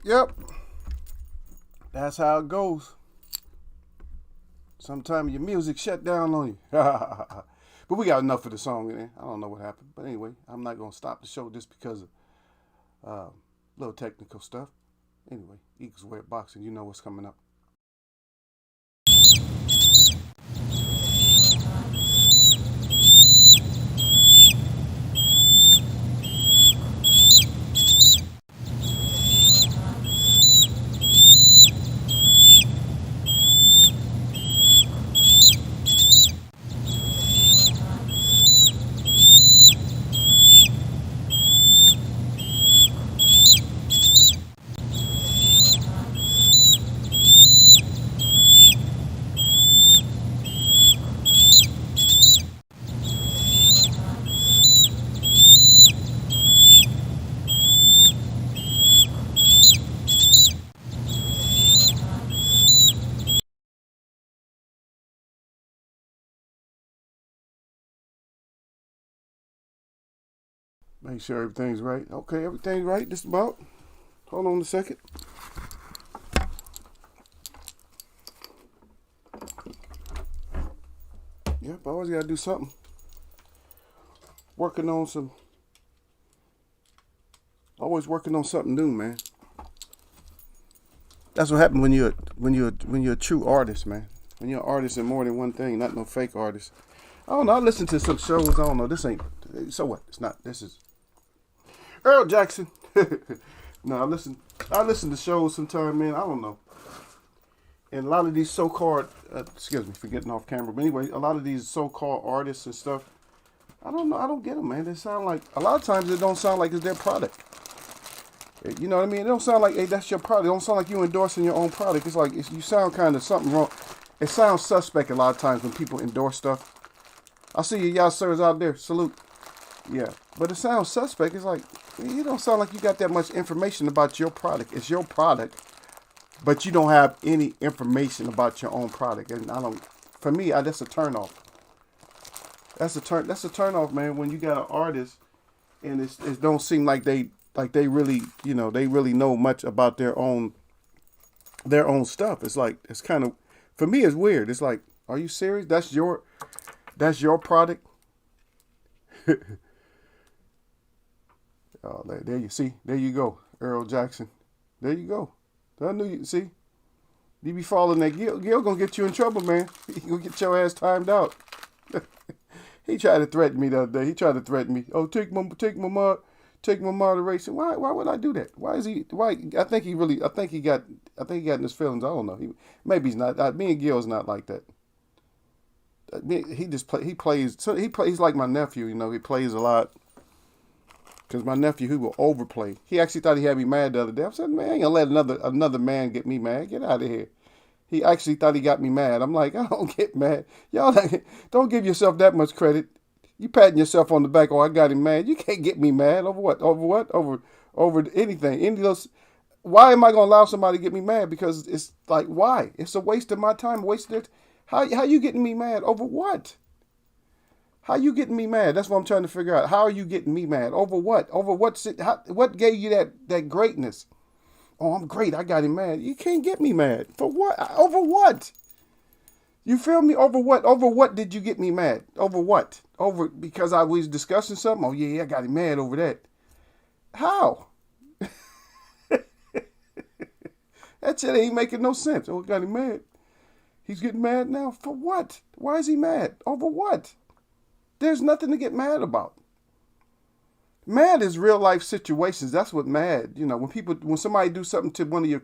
Yep. That's how it goes. Sometimes your music shut down on you. But we got enough of the song in there. I don't know what happened. But anyway, I'm not going to stop the show just because of little technical stuff. Anyway, Eagles Way of Boxing, you know what's coming up. Make sure everything's right. Okay, everything's right. Just about. Hold on a second. Yep, I always got to do something. Always working on something new, man. That's what happens when you're a true artist, man. When you're an artist in more than one thing, not no fake artist. I don't know. I listen to some shows. I don't know. This ain't. So what? It's not. This is Earl Jackson. No, I listen to shows sometime, man. I don't know. And a lot of these so-called, excuse me for getting off camera, but anyway, a lot of these so-called artists and stuff, I don't know. I don't get them, man. They sound like, a lot of times it don't sound like it's their product. You know what I mean? It don't sound like, hey, that's your product. It don't sound like you endorsing your own product. It's like, you sound kind of something wrong. It sounds suspect a lot of times when people endorse stuff. I see y'all sirs out there. Salute. Yeah. But it sounds suspect. It's like, you don't sound like you got that much information about your product. It's your product, but you don't have any information about your own product. And for me, that's a turnoff. That's a turnoff, man. When you got an artist and it don't seem like they really, they really know much about their own stuff. It's like, it's kind of, for me, it's weird. It's like, are you serious? That's your product. Oh, there you see. There you go, Earl Jackson. There you go. I knew you. See, you be following that Gil. Gil gonna get you in trouble, man. He gonna get your ass timed out. He tried to threaten me the other day. He tried to threaten me. Oh, take my moderation. Why would I do that? Why is he? Why? I think he got in his feelings. I don't know. Maybe he's not. Me and Gil's not like that. He plays. So he's like my nephew. He plays a lot. Because my nephew, he will overplay. He actually thought he had me mad the other day. I said, man, I ain't gonna let another man get me mad. Get out of here. He actually thought he got me mad. I'm like, I don't get mad. Y'all don't give yourself that much credit. You patting yourself on the back. Oh, I got him mad. You can't get me mad over what? Over what? Over anything. Any of those. Why am I gonna allow somebody to get me mad? Because it's like, why? It's a waste of my time. How you getting me mad over what? How you getting me mad? That's what I'm trying to figure out. How are you getting me mad? Over what? Over what gave you that greatness? Oh, I'm great. I got him mad. You can't get me mad. For what? Over what? You feel me? Over what? Over what did you get me mad? Over what? Over because I was discussing something? Oh, yeah, I got him mad over that. How? That shit ain't making no sense. Oh, I got him mad. He's getting mad now? For what? Why is he mad? Over what? There's nothing to get mad about. Mad is real life situations. That's what mad. When somebody do something to one of your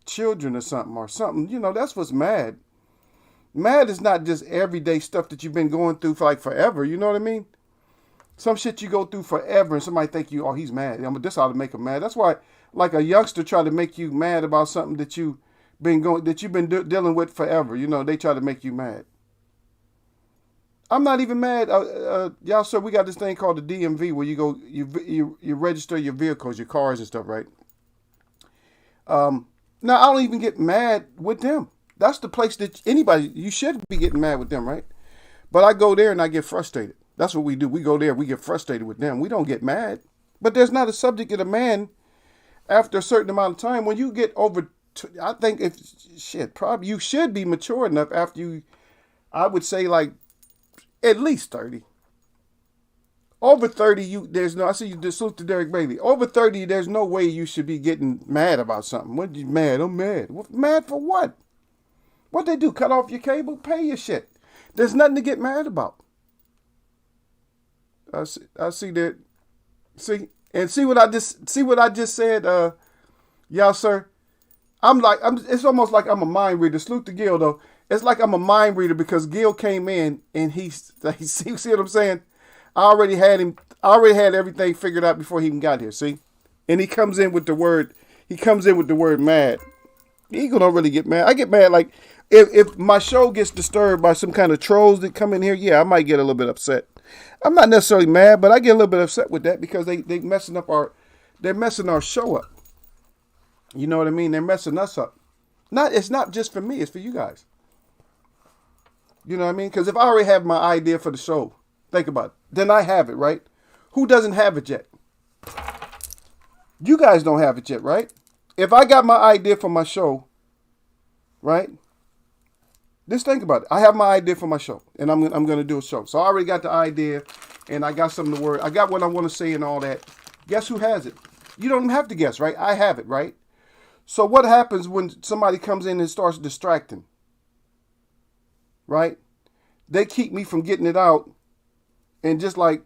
children or something, that's what's mad. Mad is not just everyday stuff that you've been going through for like forever. You know what I mean? Some shit you go through forever and somebody think he's mad. This ought to make him mad. That's why, like a youngster try to make you mad about something that you've been dealing with forever. They try to make you mad. I'm not even mad. Y'all, sir, we got this thing called the DMV where you go, you register your vehicles, your cars and stuff, right? Now, I don't even get mad with them. That's the place that you should be getting mad with them, right? But I go there and I get frustrated. That's what we do. We go there, we get frustrated with them. We don't get mad. But there's not a subject that a man after a certain amount of time, when you get over, I think probably you should be mature enough after you, I would say like at least 30. Over 30, I see you just salute to Derek Bailey. Over 30, there's no way you should be getting mad about something. What you mad? I'm mad. Mad for what? What they do? Cut off your cable? Pay your shit. There's nothing to get mad about. I see that. See what I just said, y'all, sir. It's almost like I'm a mind reader. Salute to Gil though. It's like I'm a mind reader because Gil came in and he see what I'm saying? I already had everything figured out before he even got here, see? And he comes in with the word mad. Eagle don't really get mad. I get mad like if my show gets disturbed by some kind of trolls that come in here, yeah, I might get a little bit upset. I'm not necessarily mad, but I get a little bit upset with that because they're messing our show up. You know what I mean? They're messing us up. It's not just for me, it's for you guys. You know what I mean? Because if I already have my idea for the show, think about it. Then I have it, right? Who doesn't have it yet? You guys don't have it yet, right? If I got my idea for my show, right? Just think about it. I have my idea for my show, and I'm going to do a show. So I already got the idea, and I got something to word. I got what I want to say and all that. Guess who has it? You don't have to guess, right? I have it, right? So what happens when somebody comes in and starts distracting? Right? They keep me from getting it out. And just like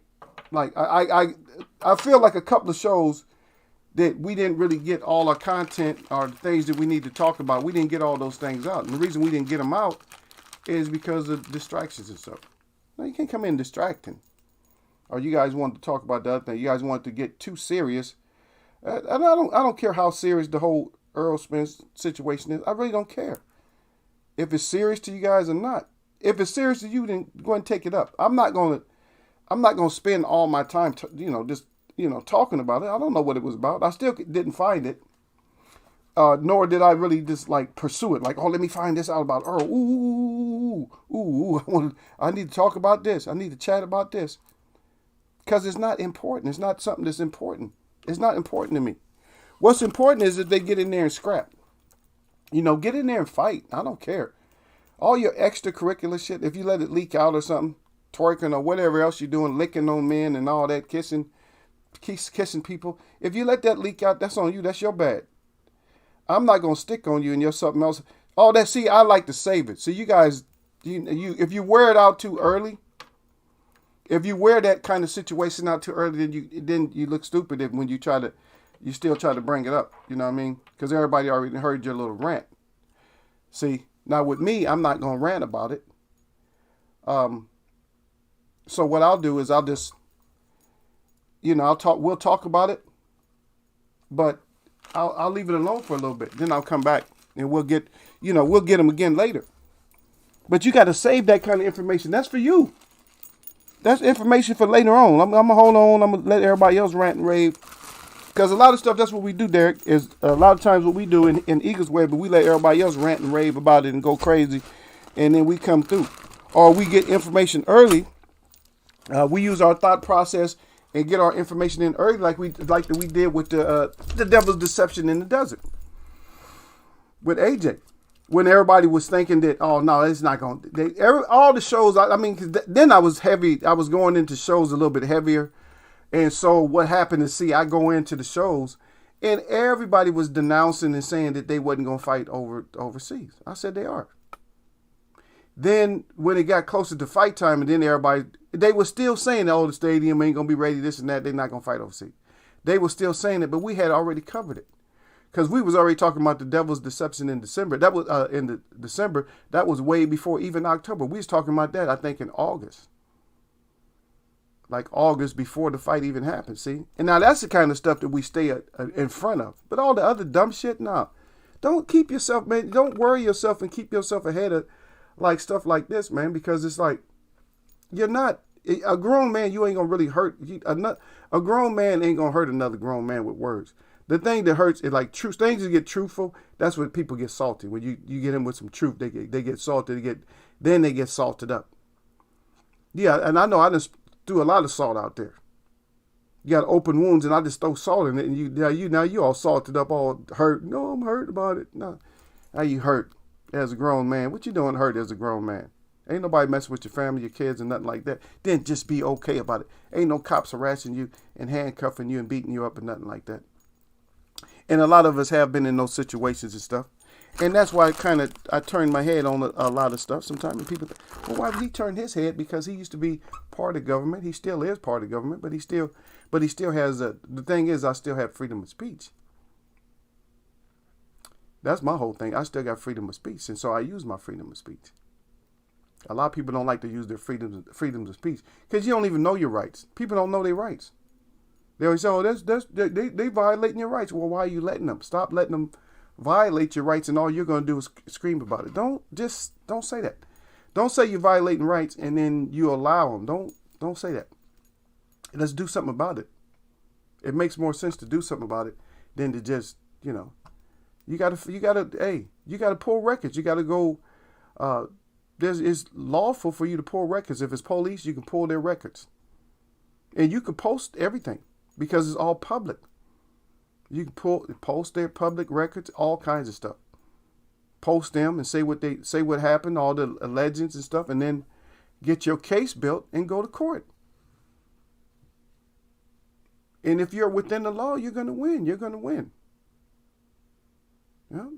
I feel like a couple of shows that we didn't really get all our content or the things that we need to talk about. We didn't get all those things out. And the reason we didn't get them out is because of distractions and stuff. Now, you can't come in distracting. Or you guys want to talk about the other thing. You guys want to get too serious. And I don't care how serious the whole Earl Spence situation is. I really don't care if it's serious to you guys or not. If it's serious to you, then go and take it up. I'm not going to spend all my time, talking about it. I don't know what it was about. I still didn't find it. Nor did I really just like pursue it. Like, oh, let me find this out about Earl. I need to talk about this. I need to chat about this. Because it's not important. It's not something that's important. It's not important to me. What's important is that they get in there and scrap. Get in there and fight. I don't care. All your extracurricular shit, if you let it leak out or something, twerking or whatever else you're doing, licking on men and all that, kissing people. If you let that leak out, that's on you. That's your bad. I'm not going to stick on you and you're something else. All that, see, I like to save it. So you guys, if you wear it out too early, if you wear that kind of situation out too early, then you look stupid when you still try to bring it up. You know what I mean? Because everybody already heard your little rant. See, now with me, I'm not going to rant about it. So what I'll do is I'll just, we'll talk about it, but I'll leave it alone for a little bit. Then I'll come back and we'll get them again later. But you got to save that kind of information. That's for you. That's information for later on. I'm going to hold on. I'm going to let everybody else rant and rave. Because a lot of stuff, that's what we do, Derek, is a lot of times what we do in Eagles Way, but we let everybody else rant and rave about it and go crazy. And then we come through. Or we get information early. We use our thought process and get our information in early, like we did with the Devil's Deception in the Desert with AJ, when everybody was thinking that, oh no, it's not going. All the shows. Then I was heavy. I was going into shows a little bit heavier, and so what happened is, I go into the shows, and everybody was denouncing and saying that they wasn't going to fight overseas. I said they are. Then when it got closer to fight time, and then they were still saying, oh, the stadium ain't going to be ready, this and that. They're not going to fight overseas. They were still saying it, but we had already covered it. Because we was already talking about the Devil's Deception in December. That was in December. That was way before even October. We was talking about that, I think, in August. Like August before the fight even happened, see? And now that's the kind of stuff that we stay in front of. But all the other dumb shit, nah. Don't keep yourself, man. Don't worry yourself and keep yourself ahead of like stuff like this, man, because it's like, you're not a grown man. You ain't gonna really hurt. A grown man ain't gonna hurt another grown man with words. The thing that hurts is like truth. Things that get truthful. That's when people get salty. When you get in with some truth, they get salty. Then they get salted up. Yeah, and I know I just threw a lot of salt out there. You got open wounds, and I just throw salt in it, and you all salted up, all hurt. No, I'm hurt about it. No, how you hurt as a grown man? What you doing hurt as a grown man? Ain't nobody messing with your family, your kids, and nothing like that. Then just be okay about it. Ain't no cops harassing you and handcuffing you and beating you up and nothing like that. And a lot of us have been in those situations and stuff. And that's why I turned my head on a lot of stuff sometimes. And people think, well, why did he turn his head? Because he used to be part of government. He still is part of government, but he still has the thing is, I still have freedom of speech. That's my whole thing. I still got freedom of speech. And so I use my freedom of speech. A lot of people don't like to use their freedoms of speech because you don't even know your rights. People don't know their rights. They always say, oh, they violating your rights. Well, why are you letting them? Stop letting them violate your rights, and all you're going to do is scream about it. Don't say that. Don't say you're violating rights and then you allow them. Don't say that. Let's do something about it. It makes more sense to do something about it than to just, you gotta pull records. You gotta go. It's lawful for you to pull records. If it's police, you can pull their records, and you can post everything because it's all public. You can post their public records, all kinds of stuff. Post them and say what happened, all the legends and stuff, and then get your case built and go to court. And if you're within the law, you're going to win. You're going to win. Yeah.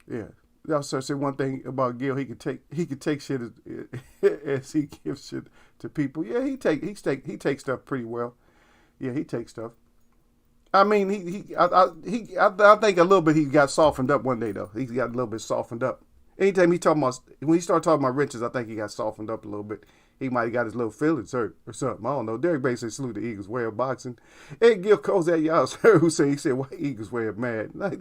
Yeah. I'll say one thing about Gil. He could take shit as he gives shit to people. Yeah, he takes stuff pretty well. Yeah, he takes stuff. I mean, I think a little bit he got softened up one day though. He got a little bit softened up. Anytime when he started talking about riches, I think he got softened up a little bit. He might have got his little feelings hurt or something. I don't know. Derek basically salute the Eagles' way of boxing. And Gil calls that y'all sir who he said, why Eagles way of mad? You're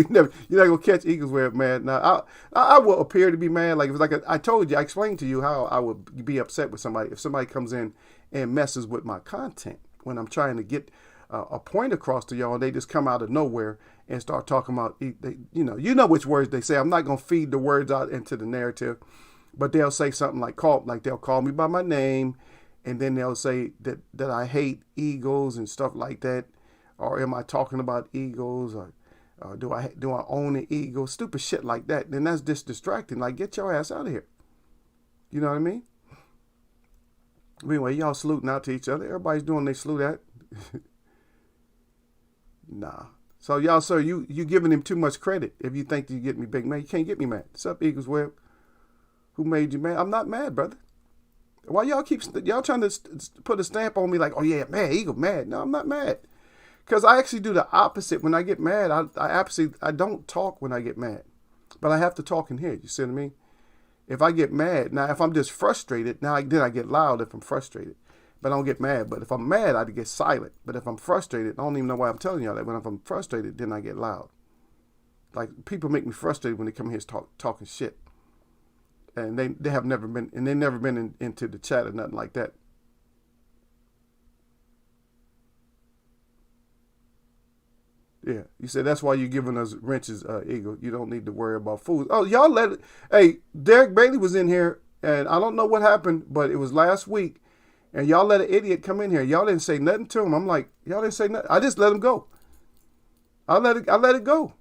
not gonna catch Eagles way of mad. Now I will appear to be mad. Like it was like I told you, I explained to you how I would be upset with somebody if somebody comes in and messes with my content when I'm trying to get a point across to y'all, and they just come out of nowhere and start talking about you know which words they say. I'm not gonna feed the words out into the narrative. But they'll say something like they'll call me by my name, and then they'll say that I hate Eagles and stuff like that, or am I talking about Eagles, or do I own an Eagle? Stupid shit like that. Then that's just distracting. Like, get your ass out of here. You know what I mean? Anyway, y'all saluting out to each other. Everybody's doing they salute at. Nah. So y'all, sir, you giving him too much credit if you think you get me big, man. You can't get me mad. What's up, Eagles Web? Who made you mad? I'm not mad, brother. Why y'all trying to put a stamp on me like, oh yeah, mad, Eagle, mad? No, I'm not mad. Because I actually do the opposite. When I get mad, I don't talk when I get mad. But I have to talk in here. You see what I mean? If I get mad, now if I'm just frustrated, then I get loud if I'm frustrated. But I don't get mad. But if I'm mad, I get silent. But if I'm frustrated, I don't even know why I'm telling y'all that. But if I'm frustrated, then I get loud. Like, people make me frustrated when they come here talking shit. And they have never been, and they've never been into the chat or nothing like that. Yeah, you said that's why you're giving us wrenches, Eagle. You don't need to worry about food. Oh, y'all let it. Hey, Derek Bailey was in here, and I don't know what happened, but it was last week, and y'all let an idiot come in here. Y'all didn't say nothing to him. I'm like, y'all didn't say nothing. I just let him go. I let it go.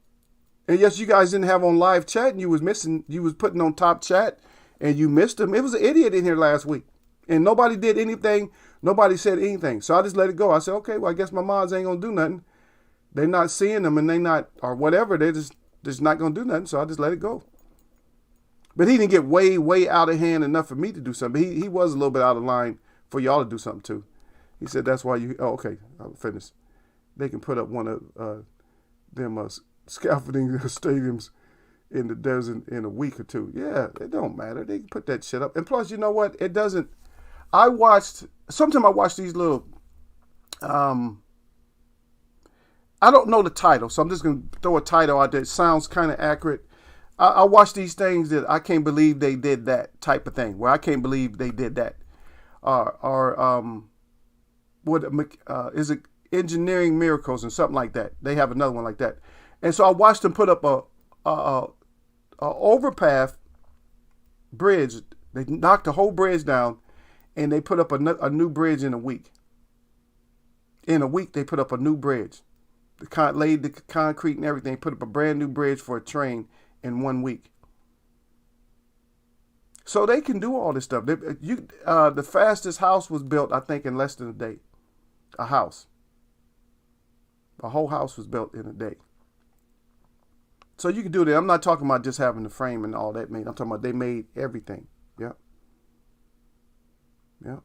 And yes, you guys didn't have on live chat, and you was putting on top chat, and you missed him. It was an idiot in here last week, and nobody did anything. Nobody said anything. So I just let it go. I said, okay, well, I guess my mods ain't gonna do nothing. They're not seeing them, and they not, or whatever. They're just not gonna do nothing. So I just let it go. But he didn't get way out of hand enough for me to do something. He was a little bit out of line for y'all to do something too. He said that's why you. Oh, okay, I'll finish. They can put up one of them scaffolding stadiums in the desert in a week or two. Yeah, it don't matter. They can put that shit up. And plus, you know what? It doesn't. Sometimes I watch these little, I don't know the title, so I'm just going to throw a title out there. It sounds kind of accurate. I watch these things that I can't believe they did that type of thing, where I can't believe they did that. What is it? Engineering miracles and something like that. They have another one like that. And so I watched them put up a overpass bridge. They knocked the whole bridge down, and they put up a new bridge in a week. In a week, they put up a new bridge. Laid the concrete and everything, put up a brand new bridge for a train in 1 week. So they can do all this stuff. The fastest house was built, I think, in less than a day. A house. A whole house was built in a day. So you can do that. I'm not talking about just having the frame and all that made. I'm talking about they made everything. Yep. Yep.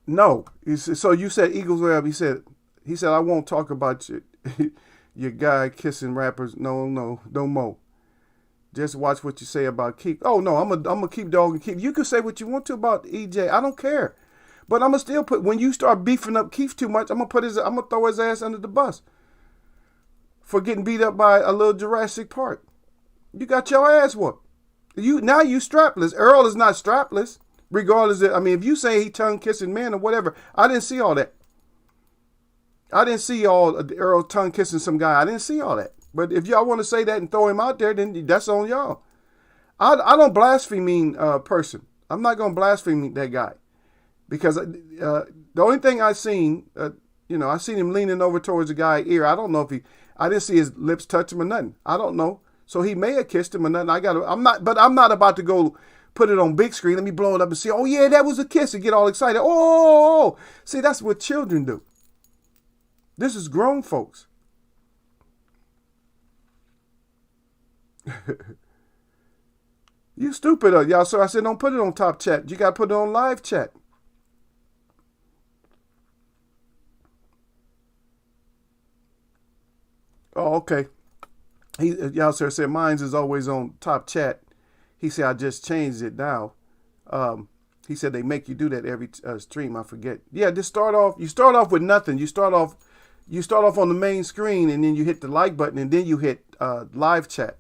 No. So you said Eagles Web. He said, I won't talk about your guy kissing rappers. No more. Just watch what you say about Keith. Oh no, I'm a keep dog and Keith. You can say what you want to about EJ. I don't care. But I'm gonna still put, when you start beefing up Keith too much, I'm gonna throw his ass under the bus for getting beat up by a little Jurassic Park. You got your ass whooped. You strapless. Earl is not strapless. Regardless of, if you say he tongue kissing men or whatever, I didn't see all that. I didn't see all Earl tongue kissing some guy. I didn't see all that. But if y'all want to say that and throw him out there, then that's on y'all. I don't blaspheme person. I'm not gonna blaspheme that guy, because the only thing I seen, I seen him leaning over towards the guy's ear. I don't know if I didn't see his lips touch him or nothing. I don't know. So he may have kissed him or nothing. I'm not about to go put it on big screen. Let me blow it up and see, oh yeah, that was a kiss, and get all excited. Oh, see, that's what children do. This is grown folks. You stupid, y'all. So I said, don't put it on top chat. You got to put it on live chat. Oh, okay. Y'all sir said mine's is always on top chat. He said I just changed it now. He said they make you do that every stream. I forget. Yeah, just start off. You start off with nothing. You start off on the main screen, and then you hit the like button, and then you hit live chat.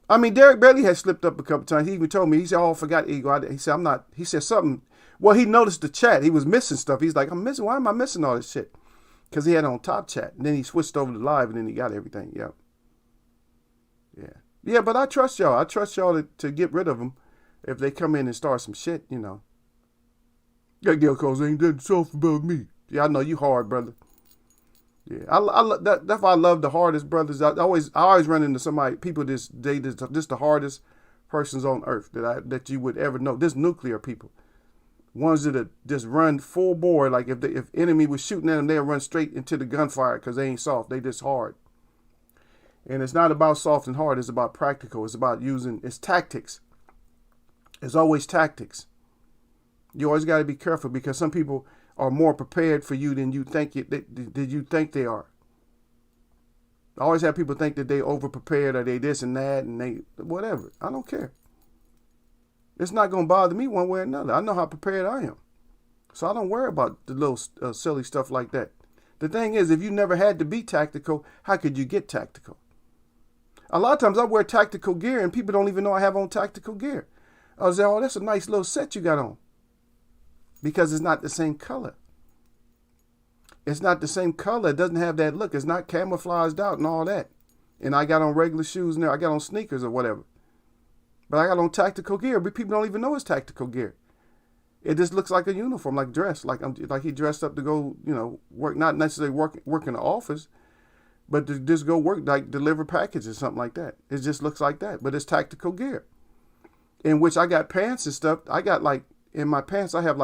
Derek Bailey has slipped up a couple times. He even told me, he said, oh, I forgot Eagle. He said, I'm not. He said something. Well, he noticed the chat. He was missing stuff. He's like, why am I missing all this shit? Because he had it on top chat. And then he switched over to live, and then he got everything. Yep. Yeah. Yeah, but I trust y'all. I trust y'all to get rid of them if they come in and start some shit, That girl calls ain't that soft about me. Yeah, I know you hard, brother. Yeah, that's why I love the hardest brothers. I always run into people just the hardest persons on earth that you would ever know. This nuclear people, ones that just run full bore. Like if enemy was shooting at them, they'll run straight into the gunfire because they ain't soft. They just hard. And it's not about soft and hard. It's about practical. It's about it's tactics. It's always tactics. You always got to be careful, because some people are more prepared for you than you think they are. I always have people think that they over prepared, or they this and that, and they whatever. I don't care. It's not going to bother me one way or another. I know how prepared I am. So I don't worry about the little silly stuff like that. The thing is, if you never had to be tactical, how could you get tactical? A lot of times I wear tactical gear and people don't even know I have on tactical gear. I was like, oh, that's a nice little set you got on. Because it's not the same color. It's not the same color. It doesn't have that look. It's not camouflaged out and all that. And I got on regular shoes now. I got on sneakers or whatever. But I got on tactical gear. But people don't even know it's tactical gear. It just looks like a uniform, like dress. Like he dressed up to go, work, not necessarily work in the office, but to just go work, like deliver packages or something like that. It just looks like that. But it's tactical gear. In which I got pants and stuff. I got in my pants, I have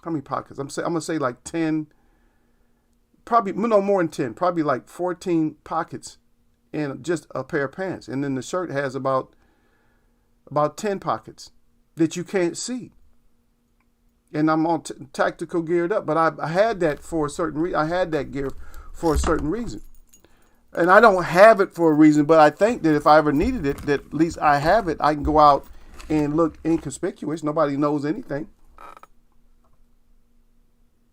how many pockets? I'm going to say 10, probably, no more than 10, probably 14 pockets in just a pair of pants. And then the shirt has about 10 pockets that you can't see. And I'm all tactical geared up, but I had that for a certain reason. I had that gear for a certain reason. And I don't have it for a reason, but I think that if I ever needed it, that at least I have it. I can go out and look inconspicuous. Nobody knows anything.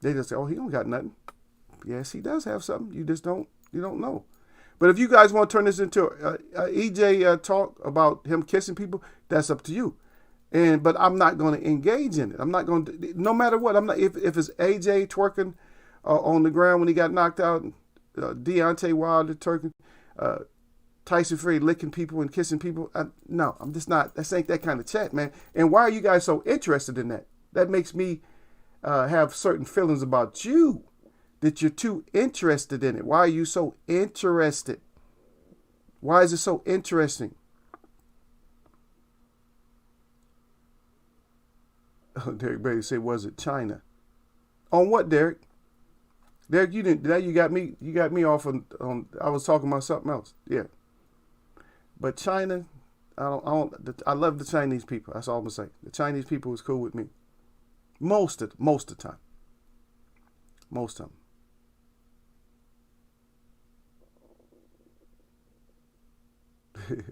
They just say, oh, he don't got nothing. Yes, he does have something. You don't know. But if you guys want to turn this into EJ talk about him kissing people, that's up to you. But I'm not going to engage in it. I'm not going to, no matter what. I'm not. If it's AJ twerking on the ground when he got knocked out, Deontay Wilder twerking, Tyson Fury licking people and kissing people. No, I'm just not. That ain't that kind of chat, man. And why are you guys so interested in that? That makes me have certain feelings about you, that you're too interested in it. Why are you so interested? Why is it so interesting? Oh, Derek Brady said, was it China? On what, Derek? Derek, you didn't. Now you got me off on. I was talking about something else. Yeah. But China, I love the Chinese people. That's all I'm gonna say. The Chinese people is cool with me. Most of the time. Most of them.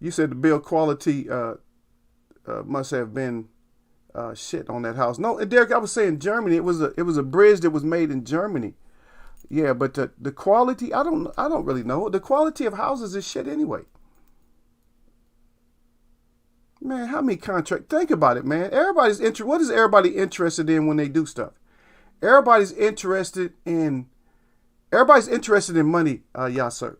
You said the build quality must have been shit on that house. No, Derek, I was saying Germany. It was a bridge that was made in Germany. Yeah, but the quality, I don't really know. The quality of houses is shit anyway. Man, how many contracts? Think about it, man. What is everybody interested in when they do stuff? Everybody's interested in money, yes, sir.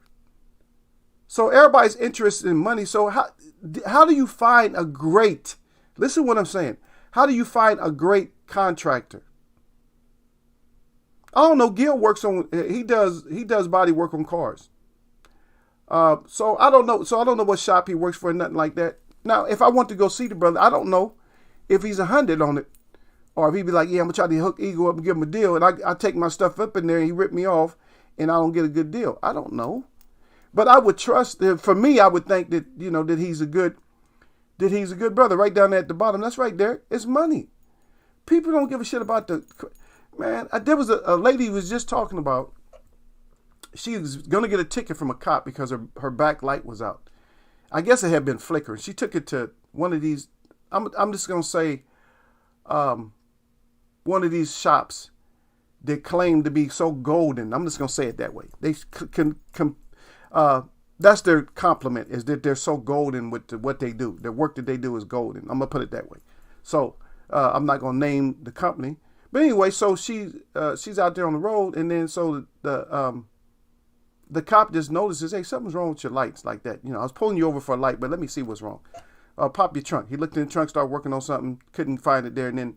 So everybody's interested in money. So how do you find a great, listen to what I'm saying. How do you find a great contractor? I don't know. Gil works on, he does body work on cars. So I don't know. So I don't know what shop he works for or nothing like that. Now, if I want to go see the brother, I don't know if he's 100 on it, or if he'd be like, yeah, I'm gonna try to hook Eagle up and give him a deal, and I take my stuff up in there and he ripped me off and I don't get a good deal. I don't know. But I would trust that. For me, I would think that, that he's a good brother. Right down there at the bottom. That's right there. It's money. People don't give a shit about man. There was a lady who was just talking about, she was going to get a ticket from a cop because her back light was out. I guess it had been flickering. She took it to one of these, I'm just going to say, one of these shops that claim to be so golden. I'm just going to say it that way. They that's their compliment, is that they're so golden with what they do. Their work that they do is golden. I'm going to put it that way. So I'm not going to name the company. But anyway, so she's out there on the road, and then so the cop just notices, hey, something's wrong with your lights like that. I was pulling you over for a light, but let me see what's wrong. Pop your trunk. He looked in the trunk, started working on something, couldn't find it there, and then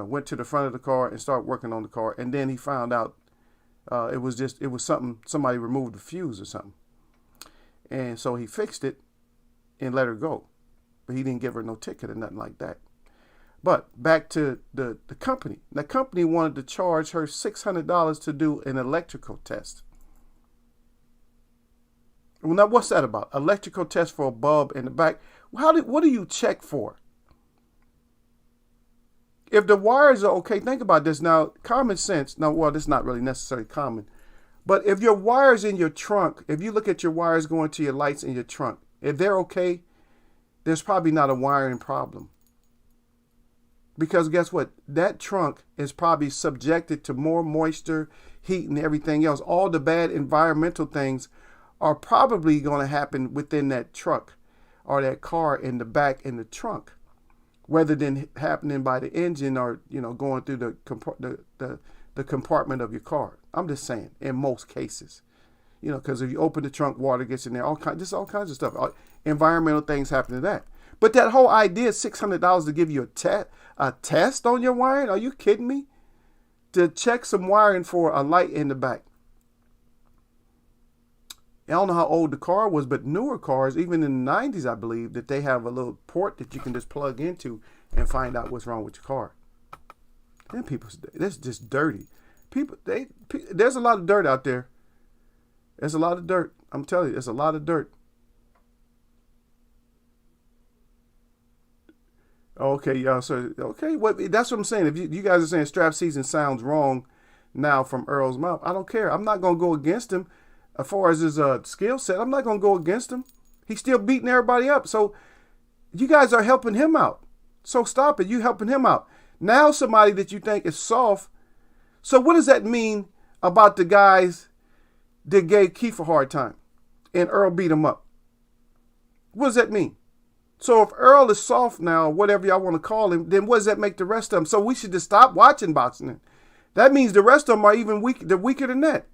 went to the front of the car and started working on the car. And then he found out it was something, somebody removed the fuse or something. And so he fixed it and let her go. But he didn't give her no ticket or nothing like that. But back to the company. The company wanted to charge her $600 to do an electrical test. Well, now what's that about? Electrical test for a bulb in the back. What do you check for? If the wires are okay, think about this now. Common sense. Now, well, this is not really necessarily common. But if your wires in your trunk, if you look at your wires going to your lights in your trunk, if they're okay, there's probably not a wiring problem. Because guess what? That trunk is probably subjected to more moisture, heat, and everything else. All the bad environmental things are probably going to happen within that truck or that car in the back in the trunk, rather than happening by the engine or going through the compartment of your car. I'm just saying, in most cases, because if you open the trunk, water gets in there. All kinds of stuff. Environmental things happen to that. But that whole idea, $600 to give you a test on your wiring? Are you kidding me? To check some wiring for a light in the back. I don't know how old the car was, but newer cars, even in the 90s, I believe, that they have a little port that you can just plug into and find out what's wrong with your car. Them people, that's just dirty. There's a lot of dirt out there. There's a lot of dirt. I'm telling you, there's a lot of dirt. Okay, y'all. So, okay, that's what I'm saying. If you guys are saying strap season sounds wrong now from Earl's mouth, I don't care. I'm not going to go against him as far as his skill set. I'm not going to go against him. He's still beating everybody up. So you guys are helping him out. So stop it. You helping him out. Now somebody that you think is soft. So what does that mean about the guys that gave Keith a hard time and Earl beat him up? What does that mean? So if Earl is soft now, whatever y'all want to call him, then what does that make the rest of them? So we should just stop watching boxing. That means the rest of them are even weak. They're weaker than that.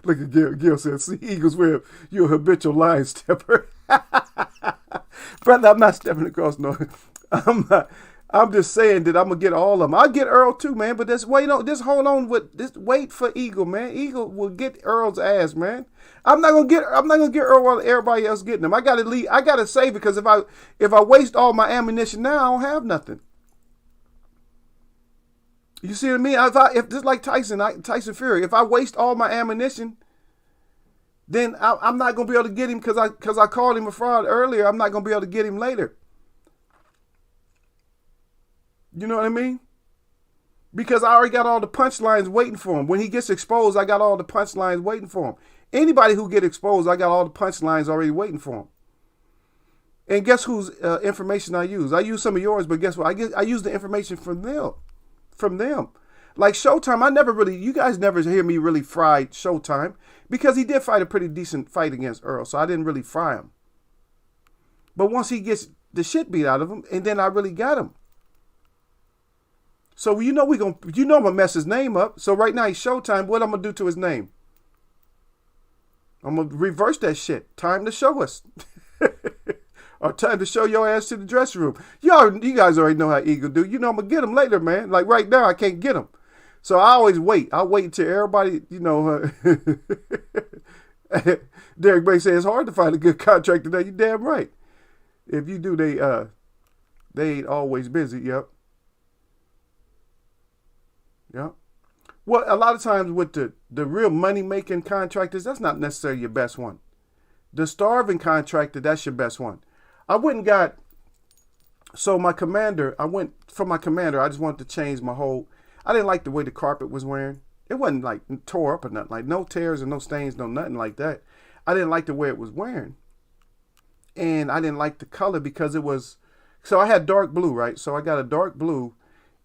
Look at Gil. Gil says, "See, Eagles web, you're a habitual line stepper." Brother, I'm not stepping across no. I'm not. I'm just saying that I'm gonna get all of them. I'll get Earl too, man. But just wait on. Just hold on with. Just wait for Eagle, man. Eagle will get Earl's ass, man. I'm not gonna get. I'm not gonna get Earl while everybody else getting them. I gotta leave. I gotta save because if I waste all my ammunition now, I don't have nothing. You see what I mean? If just like Tyson Fury, if I waste all my ammunition, then I'm not gonna be able to get him because I called him a fraud earlier. I'm not gonna be able to get him later. You know what I mean? Because I already got all the punchlines waiting for him. When he gets exposed, I got all the punchlines waiting for him. Anybody who get exposed, I got all the punchlines already waiting for him. And guess whose information I use? I use some of yours, but guess what? I use the information from them. Like Showtime, you guys never hear me really fry Showtime because he did fight a pretty decent fight against Earl, so I didn't really fry him. But once he gets the shit beat out of him, and then I really got him. So I'm gonna mess his name up. So right now he's Showtime. What I'm gonna do to his name? I'm gonna reverse that shit. Time to show us. Or time to show your ass to the dressing room. You guys already know how Eagle do. You know I'm gonna get him later, man. Like right now, I can't get him. So I always wait. I wait until everybody, Derek Bay says it's hard to find a good contract today. You damn right. If you do, they ain't always busy. Yep. Yep. Well, a lot of times with the real money making contractors, that's not necessarily your best one. The starving contractor, that's your best one. I went and got, so my commander, I just wanted to change my whole, I didn't like the way the carpet was wearing. It wasn't like tore up or nothing, like no tears and no stains, no nothing like that. I didn't like the way it was wearing. And I didn't like the color because it was, so I had dark blue, right? So I got a dark blue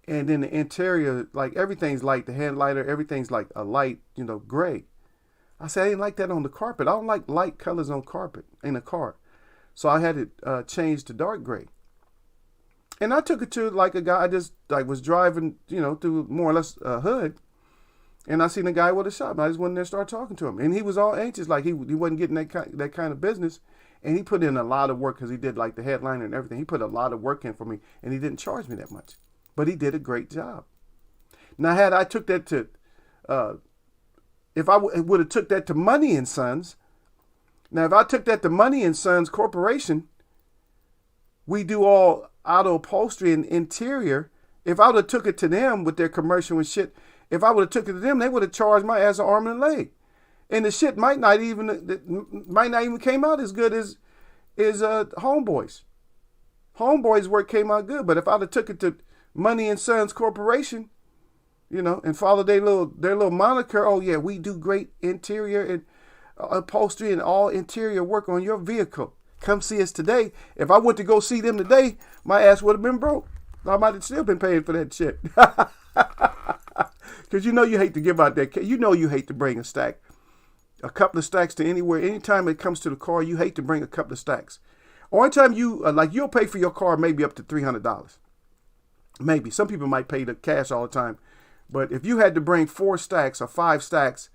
and then the interior, like everything's light, the headlighter, everything's like a light, gray. I said, I didn't like that on the carpet. I don't like light colors on carpet in a car. So I had it changed to dark gray. And I took it to like a guy, I just like was driving, through more or less a hood. And I seen a guy with a shop. And I just went in there and started talking to him. And he was all anxious, like he wasn't getting that kind of business. And he put in a lot of work because he did like the headliner and everything. He put a lot of work in for me. And he didn't charge me that much. But he did a great job. Now, had I took that to, if I would have took that to Money and Sons, now if I took that to Money and Sons Corporation, we do all auto upholstery and interior. If I would have took it to them with their commercial and shit, if I would have took it to them, they would have charged my ass an arm and a leg, and the shit might not even came out as good as Homeboys. Homeboys' work came out good, but if I'd have took it to Money and Sons Corporation, and follow their little moniker. Oh yeah, we do great interior and upholstery and all interior work on your vehicle. Come see us today. If I went to go see them today, my ass would have been broke. I might have still been paying for that shit. Because you hate to give out that. You hate to bring a couple of stacks to anywhere. Anytime it comes to the car, you hate to bring a couple of stacks. Only time you'll pay for your car maybe up to $300. Maybe some people might pay the cash all the time. But if you had to bring 4 stacks or 5 stacks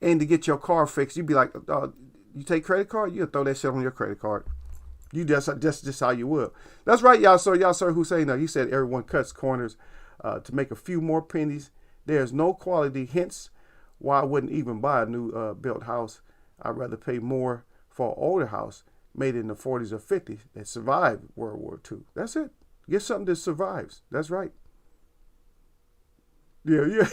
in to get your car fixed, you'd be like, you take credit card? You'll throw that shit on your credit card. You just how you will. That's right, y'all sir Hussein. He said everyone cuts corners to make a few more pennies. There's no quality, hence why I wouldn't even buy a new built house. I'd rather pay more for an older house made in the 40s or 50s that survived World War II. That's it. Get something that survives. That's right. Yeah.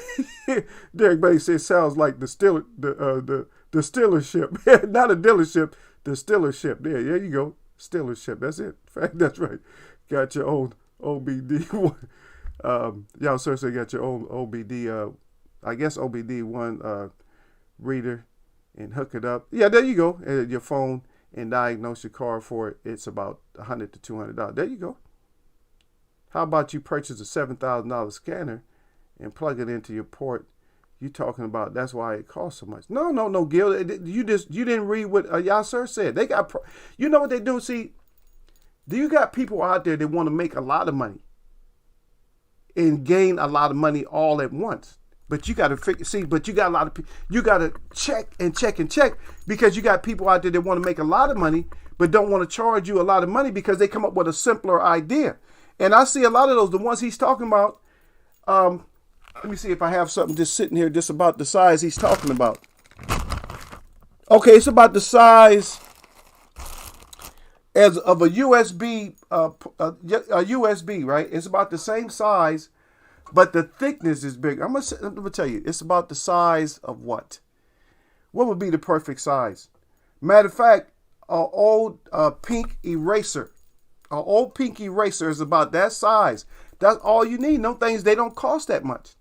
Derek Bay says sounds like the dealership. Not a dealership, the dealership. There you go. Dealership. That's it. That's right. Got your own OBD. Y'all sir say got your own OBD. I guess OBD one reader and hook it up. Yeah, there you go. Your phone and diagnose your car for it. It's about $100 to $200. There you go. How about you purchase a $7,000 scanner and plug it into your port? You talking about that's why it costs so much? No, Gil. You didn't read what Yasser said. They got, you know what they do? See, you got people out there that want to make a lot of money and gain a lot of money all at once. But you got to see. But you got a lot of people. You got to check and check and check because you got people out there that want to make a lot of money, but don't want to charge you a lot of money because they come up with a simpler idea. And I see a lot of those. The ones he's talking about. Let me see if I have something just sitting here, just about the size he's talking about. Okay, it's about the size as of a USB, a USB, right? It's about the same size, but the thickness is bigger. I'm gonna tell you, it's about the size of what? What would be the perfect size? Matter of fact, an old pink eraser. An old pink eraser is about that size. That's all you need. No things, they don't cost that much.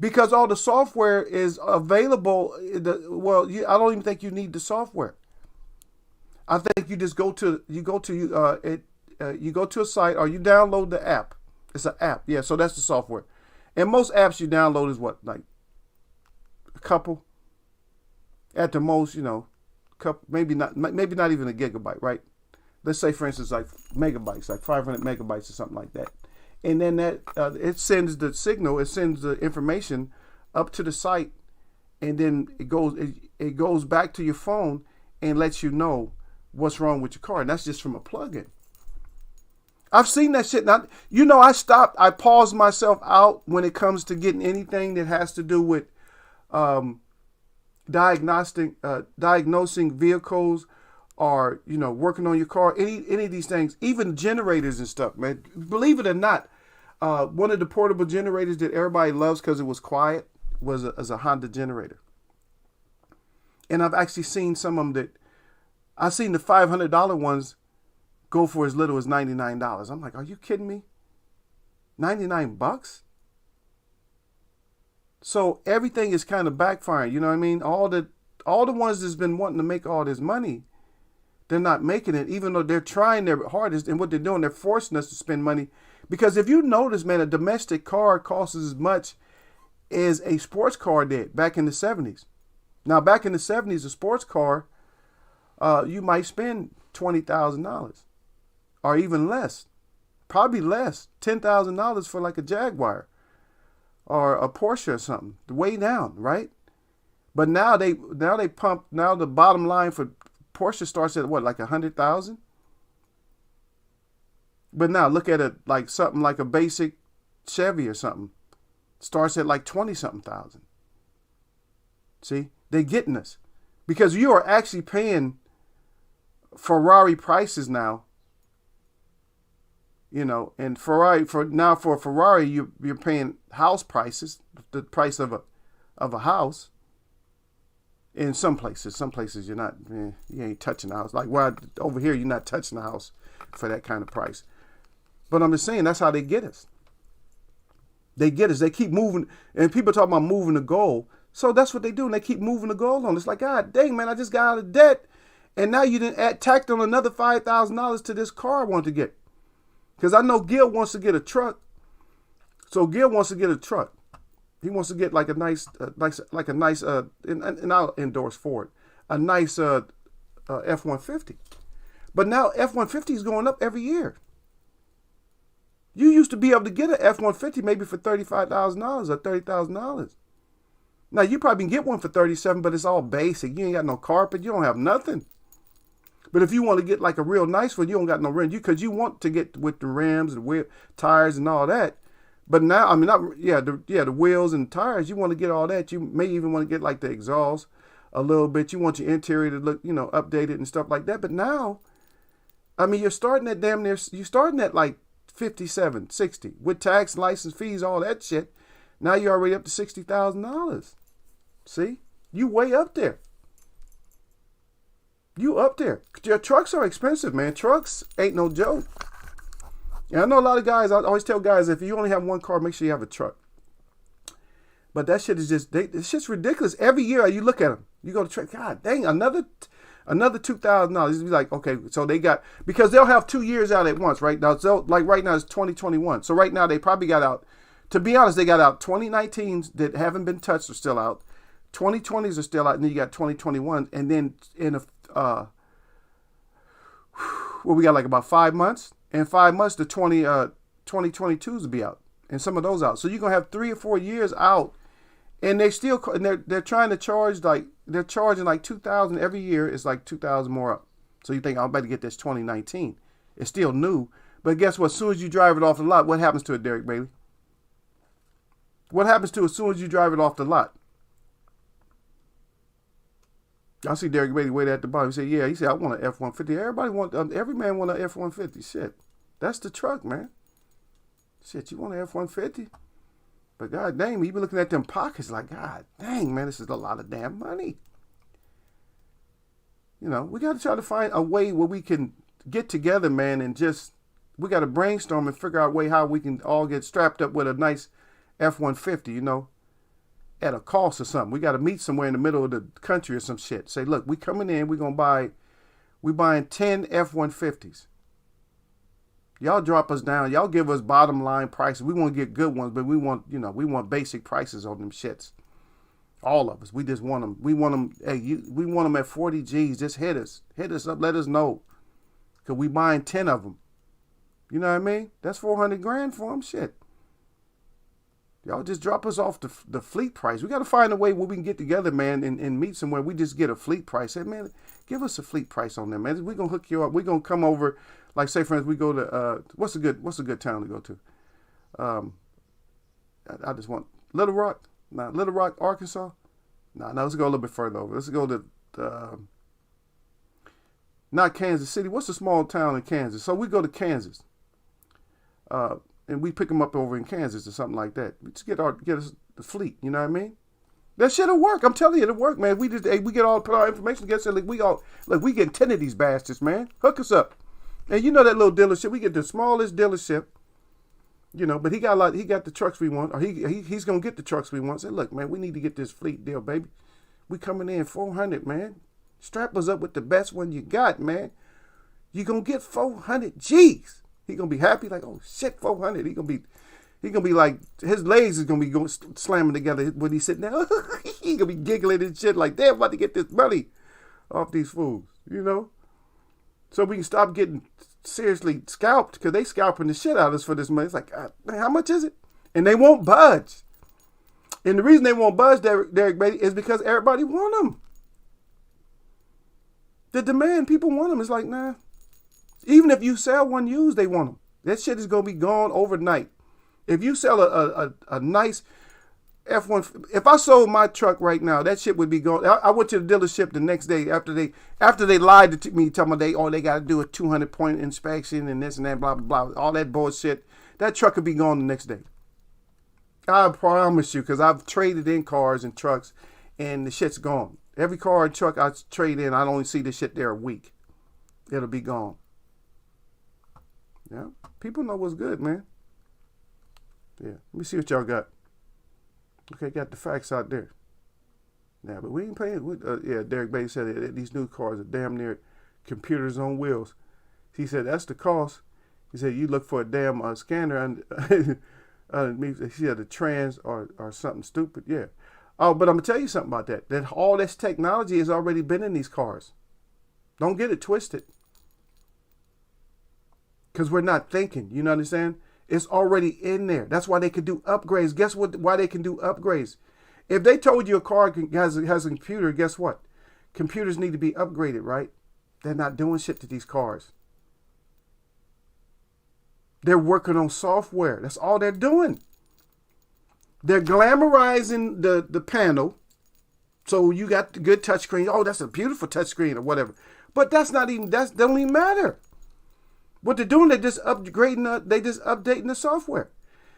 Because all the software is available. I don't even think you need the software. I think you just go to a site or you download the app. It's an app, yeah. So that's the software. And most apps you download is what, like a couple, at the most, couple, maybe not even a gigabyte, right? Let's say, for instance, like megabytes, like 500 megabytes or something like that. And then that it sends the signal, it sends the information up to the site, and then it goes back to your phone and lets you know what's wrong with your car. And that's just from a plugin. I've seen that shit. Now, I paused myself out when it comes to getting anything that has to do with diagnosing vehicles, or working on your car, any of these things, even generators and stuff, man. Believe it or not, one of the portable generators that everybody loves because it was quiet was a Honda generator. And I've actually seen some of them that I've seen the $500 ones go for as little as $99. I'm like, are you kidding me? $99? So everything is kind of backfiring. You know what I mean? All the ones that's been wanting to make all this money, they're not making it, even though they're trying their hardest. And what they're doing, they're forcing us to spend money. Because if you notice, man, a domestic car costs as much as a sports car did back in the 70s. Now, back in the 70s, a sports car, you might spend $20,000 or even less. Probably less, $10,000 for like a Jaguar or a Porsche or something, way down, right? But now they pump, now the bottom line for Porsche starts at what, like 100,000? But now look at it like something like a basic Chevy or something. Starts at like 20-something thousand. See, they're getting us because you are actually paying Ferrari prices now. And for a Ferrari, you're paying house prices, the price of a house. In some places you're not, you ain't touching the house. Like over here, you're not touching the house for that kind of price. But I'm just saying, that's how they get us. They get us. They keep moving, and people talk about moving the goal. So that's what they do, and they keep moving the goal on. It's like, God dang, man, I just got out of debt, and now you didn't tacked on another $5,000 to this car I want to get. Because I know Gil wants to get a truck. So Gil wants to get a truck. He wants to get like a nice, and I'll endorse Ford, a nice F-150. But now F-150 is going up every year. You used to be able to get an F-150 maybe for $35,000 or $30,000. Now you probably can get one for $37,000, but it's all basic. You ain't got no carpet. You don't have nothing. But if you want to get like a real nice one, you don't got no rim. Because you want to get with the rims and wheel tires and all that. But now, the wheels and tires, you want to get all that. You may even want to get like the exhaust a little bit. You want your interior to look, updated and stuff like that. But now, you're starting at you're starting at like 57, 60 with tax, license fees, all that shit. Now you're already up to $60,000. See, you way up there. You up there. Your trucks are expensive, man. Trucks ain't no joke. And I know a lot of guys, I always tell guys, if you only have one car, make sure you have a truck. But that shit is it's just ridiculous. Every year you look at them, you go to truck, God dang, another $2,000. You'd be like, okay, so they got, because they'll have 2 years out at once, right? Now, so like right now it's 2021. So right now they probably got out, to be honest, they got out 2019s that haven't been touched are still out. 2020s are still out, and then you got 2021. And then we got like about 5 months. In 5 months, the 2022s will be out. and some of those out. So you're gonna have 3 or 4 years out, and they're trying to charge they're charging like $2,000 every year. It's like $2,000 more up. So you think I'm about to get this 2019? It's still new, but guess what? As soon as you drive it off the lot, what happens to it, Derek Bailey? What happens to it as soon as you drive it off the lot? I see Derek Bailey way at the bottom. He said, "Yeah." He said, "I want an F-150." Every man want an F-150. Shit, that's the truck, man. Shit, you want an F-150? But god dang, you be looking at them pockets like, god dang, man, this is a lot of damn money. You know, we got to try to find a way where we can get together, man, and we got to brainstorm and figure out a way how we can all get strapped up with a nice F-150, you know, at a cost or something. We got to meet somewhere in the middle of the country or some shit. Say, look, we coming in, we buying 10 F-150s. Y'all drop us down. Y'all give us bottom line prices. We want to get good ones, but we want basic prices on them shits. All of us. We just want them. We want them. Hey, we want them at 40 G's. Just hit us up. Let us know, cause we buying 10 of them. You know what I mean? That's 400 grand for them. Shit. Y'all just drop us off the fleet price. We got to find a way where we can get together, man, and meet somewhere. We just get a fleet price. Say, man, give us a fleat price on them, man. We're going to hook you up. We're going to come over. Like, say, for instance, we go to, what's a good town to go to? I just want Little Rock. Little Rock, Arkansas. Let's go a little bit further over. Let's go to, not Kansas City. What's a small town in Kansas? So we go to Kansas. And we pick them up over in Kansas or something like that. We just get us the fleet. You know what I mean? That shit'll work. I'm telling you, it'll work, man. We get put our information together. We get 10 of these bastards, man. Hook us up. And you know that little dealership, we get the smallest dealership, you know, but he got the trucks we want, or he's gonna get the trucks we want. Say, look, man, we need to get this fleet deal, baby. We coming in 400, man. Strap us up with the best one you got, man. You gonna get 400 G's. He gonna be happy, like, oh shit, 400. He gonna be like, his legs is gonna be slamming together when he's sitting there. He gonna be giggling and shit like, they're about to get this money off these fools, you know. So we can stop getting seriously scalped, because they scalping the shit out of us for this money. It's like, man, how much is it? And they won't budge. And the reason they won't budge, Derek Beatty, is because everybody want them. The demand, people want them. It's like, nah. Even if you sell one used, they want them. That shit is going to be gone overnight. If you sell a nice F1, if I sold my truck right now, that shit would be gone. I went to the dealership the next day after they lied to me, telling me they got to do a 200-point inspection and this and that, blah, blah, blah, all that bullshit. That truck could be gone the next day. I promise you, because I've traded in cars and trucks, and the shit's gone. Every car and truck I trade in, I only see this shit there a week. It'll be gone. Yeah, people know what's good, man. Yeah, let me see what y'all got. Okay, got the facts out there. Now, but we ain't paying. Derek Bates said that these new cars are damn near computers on wheels. He said that's the cost. He said you look for a damn scanner underneath. He said the trans or something stupid. Yeah. Oh, but I'm gonna tell you something about that. That all this technology has already been in these cars. Don't get it twisted. Because we're not thinking. You know what I'm saying? It's already in there. That's why they can do upgrades. Guess what? Why they can do upgrades? If they told you a car has a computer, guess what? Computers need to be upgraded, right? They're not doing shit to these cars. They're working on software. That's all they're doing. They're glamorizing the panel. So you got the good touchscreen. Oh, that's a beautiful touchscreen or whatever. But that don't even matter. What they're doing, they're just updating the software.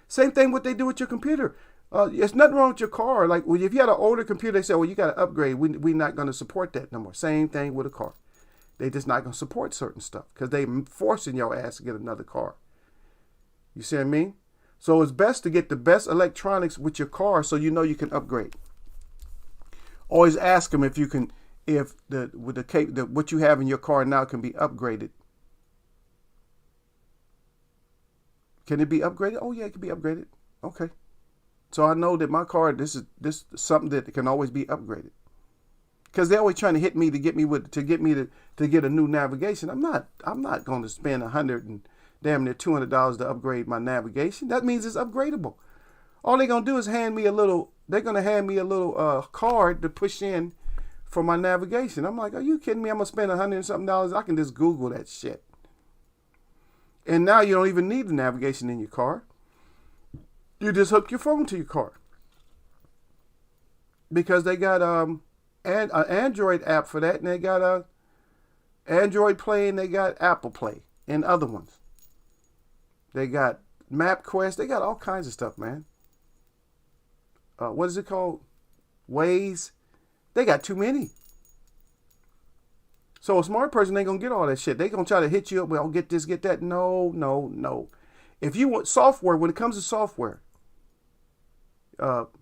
Same thing what they do with your computer. There's nothing wrong with your car. Like, well, if you had an older computer, they say, well, you got to upgrade. We're not going to support that no more. Same thing with a car. They just not going to support certain stuff because they forcing your ass to get another car. You see what I mean? So it's best to get the best electronics with your car so you know you can upgrade. Always ask them if what you have in your car now can be upgraded. Can it be upgraded? Oh yeah, it can be upgraded. Okay. So I know that my car, this is something that can always be upgraded. Because they're always trying to hit me to get me to get a new navigation. I'm not going to spend $110 damn near $200 to upgrade my navigation. That means it's upgradable. All they're gonna do is hand me a little. They're gonna hand me a little card to push in for my navigation. I'm like, are you kidding me? I'm gonna spend $100 and something. I can just Google that shit. And now you don't even need the navigation in your car. You just hook your phone to your car. Because they got an Android app for that, and they got a Android Play, and they got Apple Play, and other ones. They got MapQuest. They got all kinds of stuff, man. What is it called? Waze. They got too many. So a smart person ain't gonna get all that shit. They gonna try to hit you up. Well, get this, get that. No. If you want software, when it comes to software,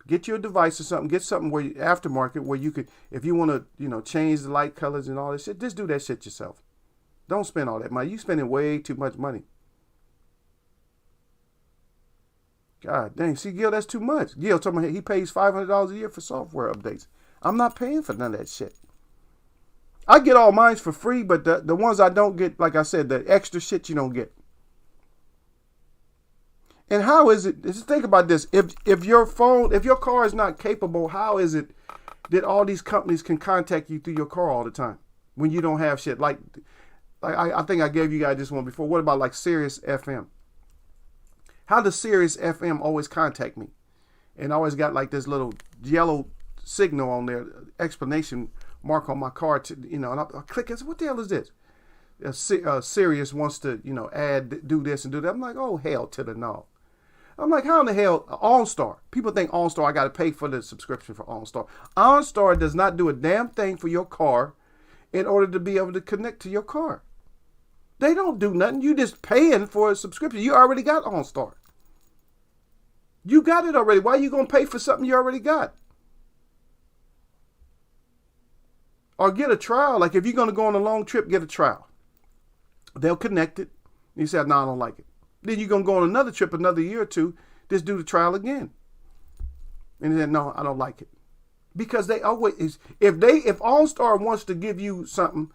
get you a device or something. Get something where aftermarket where you could, if you want to, change the light colors and all that shit. Just do that shit yourself. Don't spend all that money. You spending way too much money. God dang. See, Gil, that's too much. Gil told me he pays $500 a year for software updates. I'm not paying for none of that shit. I get all mine for free, but the ones I don't get, like I said, the extra shit you don't get. And how is it, just think about this, if your car is not capable, how is it that all these companies can contact you through your car all the time when you don't have shit? Like I think I gave you guys this one before. What about like Sirius FM? How does Sirius FM always contact me? And I always got like this little yellow signal on there, explanation mark on my car, and I click it. What the hell is this? Sirius wants to, add, do this and do that. I'm like, oh, hell to the no. I'm like, how in the hell, OnStar? People think OnStar, I got to pay for the subscription for OnStar. OnStar does not do a damn thing for your car in order to be able to connect to your car. They don't do nothing. You just paying for a subscription. You already got OnStar. You got it already. Why are you going to pay for something you already got? Or get a trial. Like if you're going to go on a long trip, get a trial. They'll connect it. You say, no, I don't like it. Then you're going to go on another trip, another year or two, just do the trial again. And then, no, I don't like it. Because they always, if OnStar wants to give you something,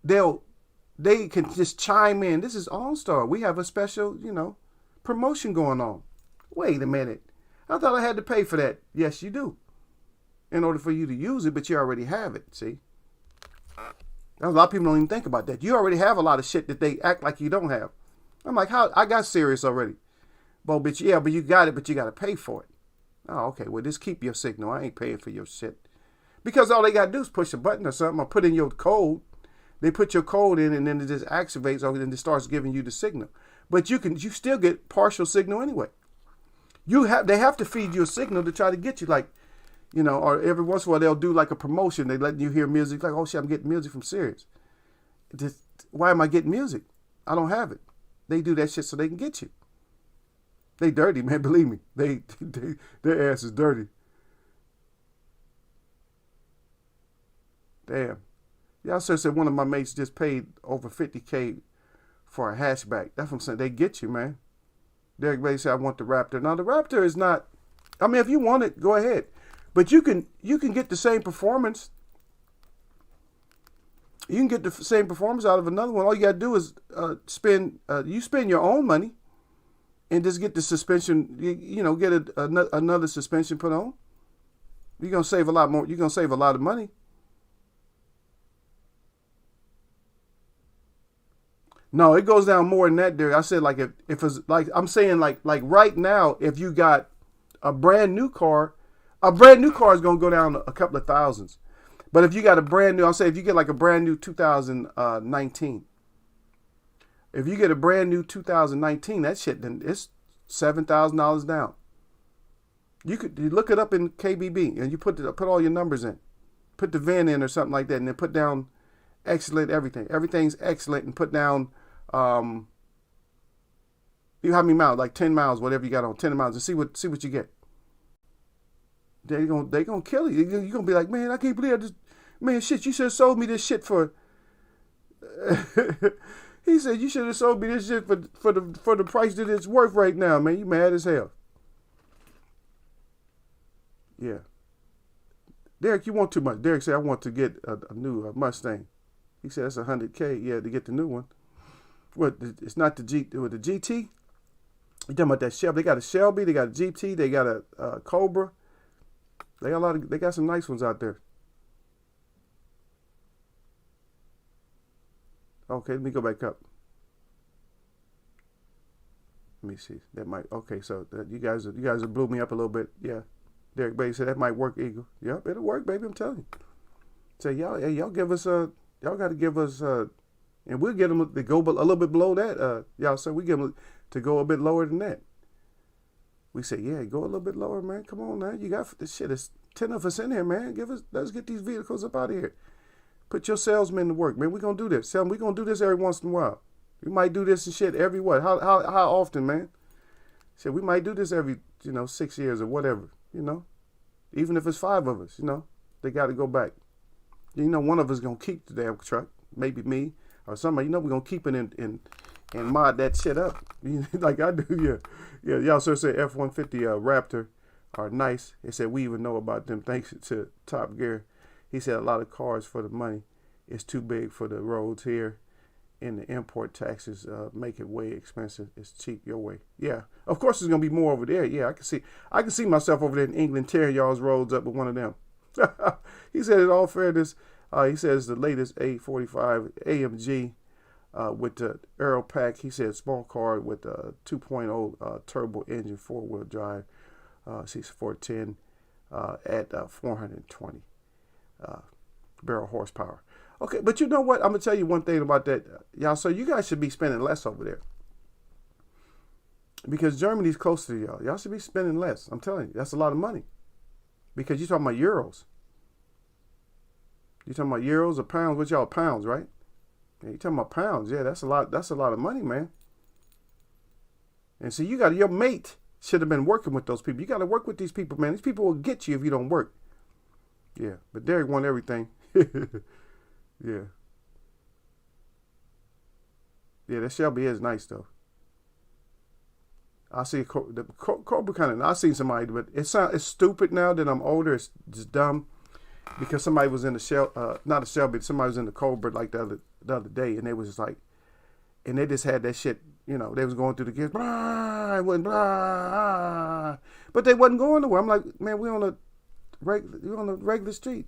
they can just chime in. This is OnStar. We have a special, promotion going on. Wait a minute. I thought I had to pay for that. Yes, you do. In order for you to use it, but you already have it, see? A lot of people don't even think about that. You already have a lot of shit that they act like you don't have. I'm like, how? I got Sirius already. Well, but you got it, but you got to pay for it. Oh, okay. Well, just keep your signal. I ain't paying for your shit. Because all they got to do is push a button or something or put in your code. They put your code in and then it just activates or then it starts giving you the signal. But you still get partial signal anyway. They have to feed you a signal to try to get you, like, or every once in a while they'll do like a promotion. They let you hear music. Like, oh shit, I'm getting music from Sirius. Why am I getting music? I don't have it. They do that shit so they can get you. They dirty, man. Believe me. Their ass is dirty. Damn. Y'all said one of my mates just paid over $50K for a hatchback. That's what I'm saying. They get you, man. Derek Bay said, I want the Raptor. Now, the Raptor is not, if you want it, go ahead. But you can get the same performance. You can get the same performance out of another one. All you got to do is spend your own money and just get the suspension, get another suspension put on. You're going to save a lot more. You're going to save a lot of money. No, it goes down more than that, Derek. I said like if it's like I'm saying like right now, if you got a brand new car is gonna go down a couple of thousands. But if you got a brand new, I'll say if you get like a brand new 2019, if you get a brand new 2019, that shit then it's $7,000 down. You look it up in KBB and you put all your numbers in, put the VIN in or something like that, and then put down excellent everything. Everything's excellent, and put down you how many miles, like 10 miles, whatever you got on 10 miles, and see what you get. They gonna kill you. You're gonna be like, man, I can't believe shit, you should have sold me this shit for he said you should have sold me this shit for the price that it's worth right now, man. You mad as hell. Yeah. Derek, you want too much. Derek said I want to get a new Mustang. He said that's $100K, to get the new one. What? It's not the G. With the GT. You talking about that Shelby? They got a Shelby. They got a GT. They got a Cobra. They got a lot of. They got some nice ones out there. Okay, let me go back up. Let me see. That might. Okay, so you guys have blew me up a little bit. Yeah, Derek Baby said that might work, Eagle. Yep, it'll work, baby. I'm telling you. Say y'all give us y'all got to give us and we'll get them to go a little bit below that. Y'all say we give them to go a bit lower than that. We say, yeah, go a little bit lower, man. Come on now, you got this shit. It's 10 of us in here, man. Let's get these vehicles up out of here. Put your salesmen to work, man. We're gonna do this. We're gonna do this every once in a while. We might do this and shit every what? How often, man? Shit, we might do this every 6 years or whatever. Even if it's 5 of us, they got to go back. One of us gonna keep the damn truck. Maybe me or somebody. We're gonna keep it and mod that shit up. Like I do. Yeah. Y'all sir say F-150 Raptor are nice. He said we even know about them thanks to Top Gear. He said a lot of cars for the money. It's too big for the roads here. And the import taxes make it way expensive. It's cheap your way. Yeah, of course it's gonna be more over there. Yeah, I can see myself over there in England tearing y'all's roads up with one of them. He said in all fairness, he says the latest 845 AMG with the Aero Pack. He said small car with a 2.0 turbo engine, 4-wheel drive, 410 at 420 barrel horsepower. Okay, but you know what? I'm going to tell you one thing about that, y'all. So you guys should be spending less over there. Because Germany's close to y'all. Y'all should be spending less. I'm telling you, that's a lot of money. Because you're talking about euros. You're talking about euros or pounds. What y'all, pounds, right? Yeah, you're talking about pounds. Yeah, that's a lot of money, man. And so your mate should have been working with those people. You got to work with these people, man. These people will get you if you don't work. Yeah, but Derek won everything. Yeah. Yeah, that Shelby is nice though. I see the Cobra kind of. I seen somebody, but it's stupid now that I'm older. It's just dumb because somebody was in the not a Shelby. Somebody was in the Cobra like the other day, and they was just like, and they just had that shit. They was going through the gears, blah, blah, but they wasn't going nowhere. I'm like, man, we're on a regular street.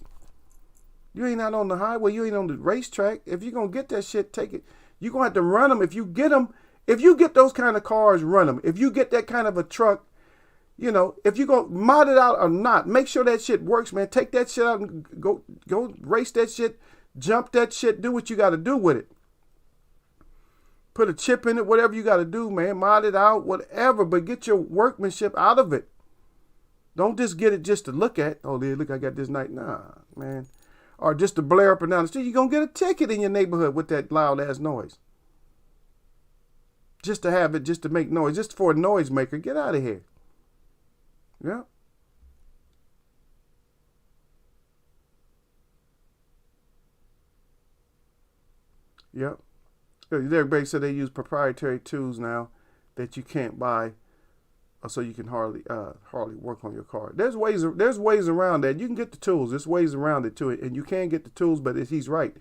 You ain't out on the highway. You ain't on the racetrack. If you're going to get that shit, take it. You're going to have to run them. If you get them, if you get those kind of cars, run them. If you get that kind of a truck, if you're going to mod it out or not, make sure that shit works, man. Take that shit out and go race that shit, jump that shit, do what you got to do with it. Put a chip in it, whatever you got to do, man. Mod it out, whatever, but get your workmanship out of it. Don't just get it just to look at. Oh, look, I got this night. Nah, man. Or just to blare up and down the street, you're going to get a ticket in your neighborhood with that loud-ass noise. Just to have it, just to make noise, just for a noise maker. Get out of here. Yeah. Yep. Everybody said they use proprietary tools now that you can't buy, so you can hardly work on your car. There's ways around that. You can get the tools. There's ways around it too, and you can get the tools. But he's right.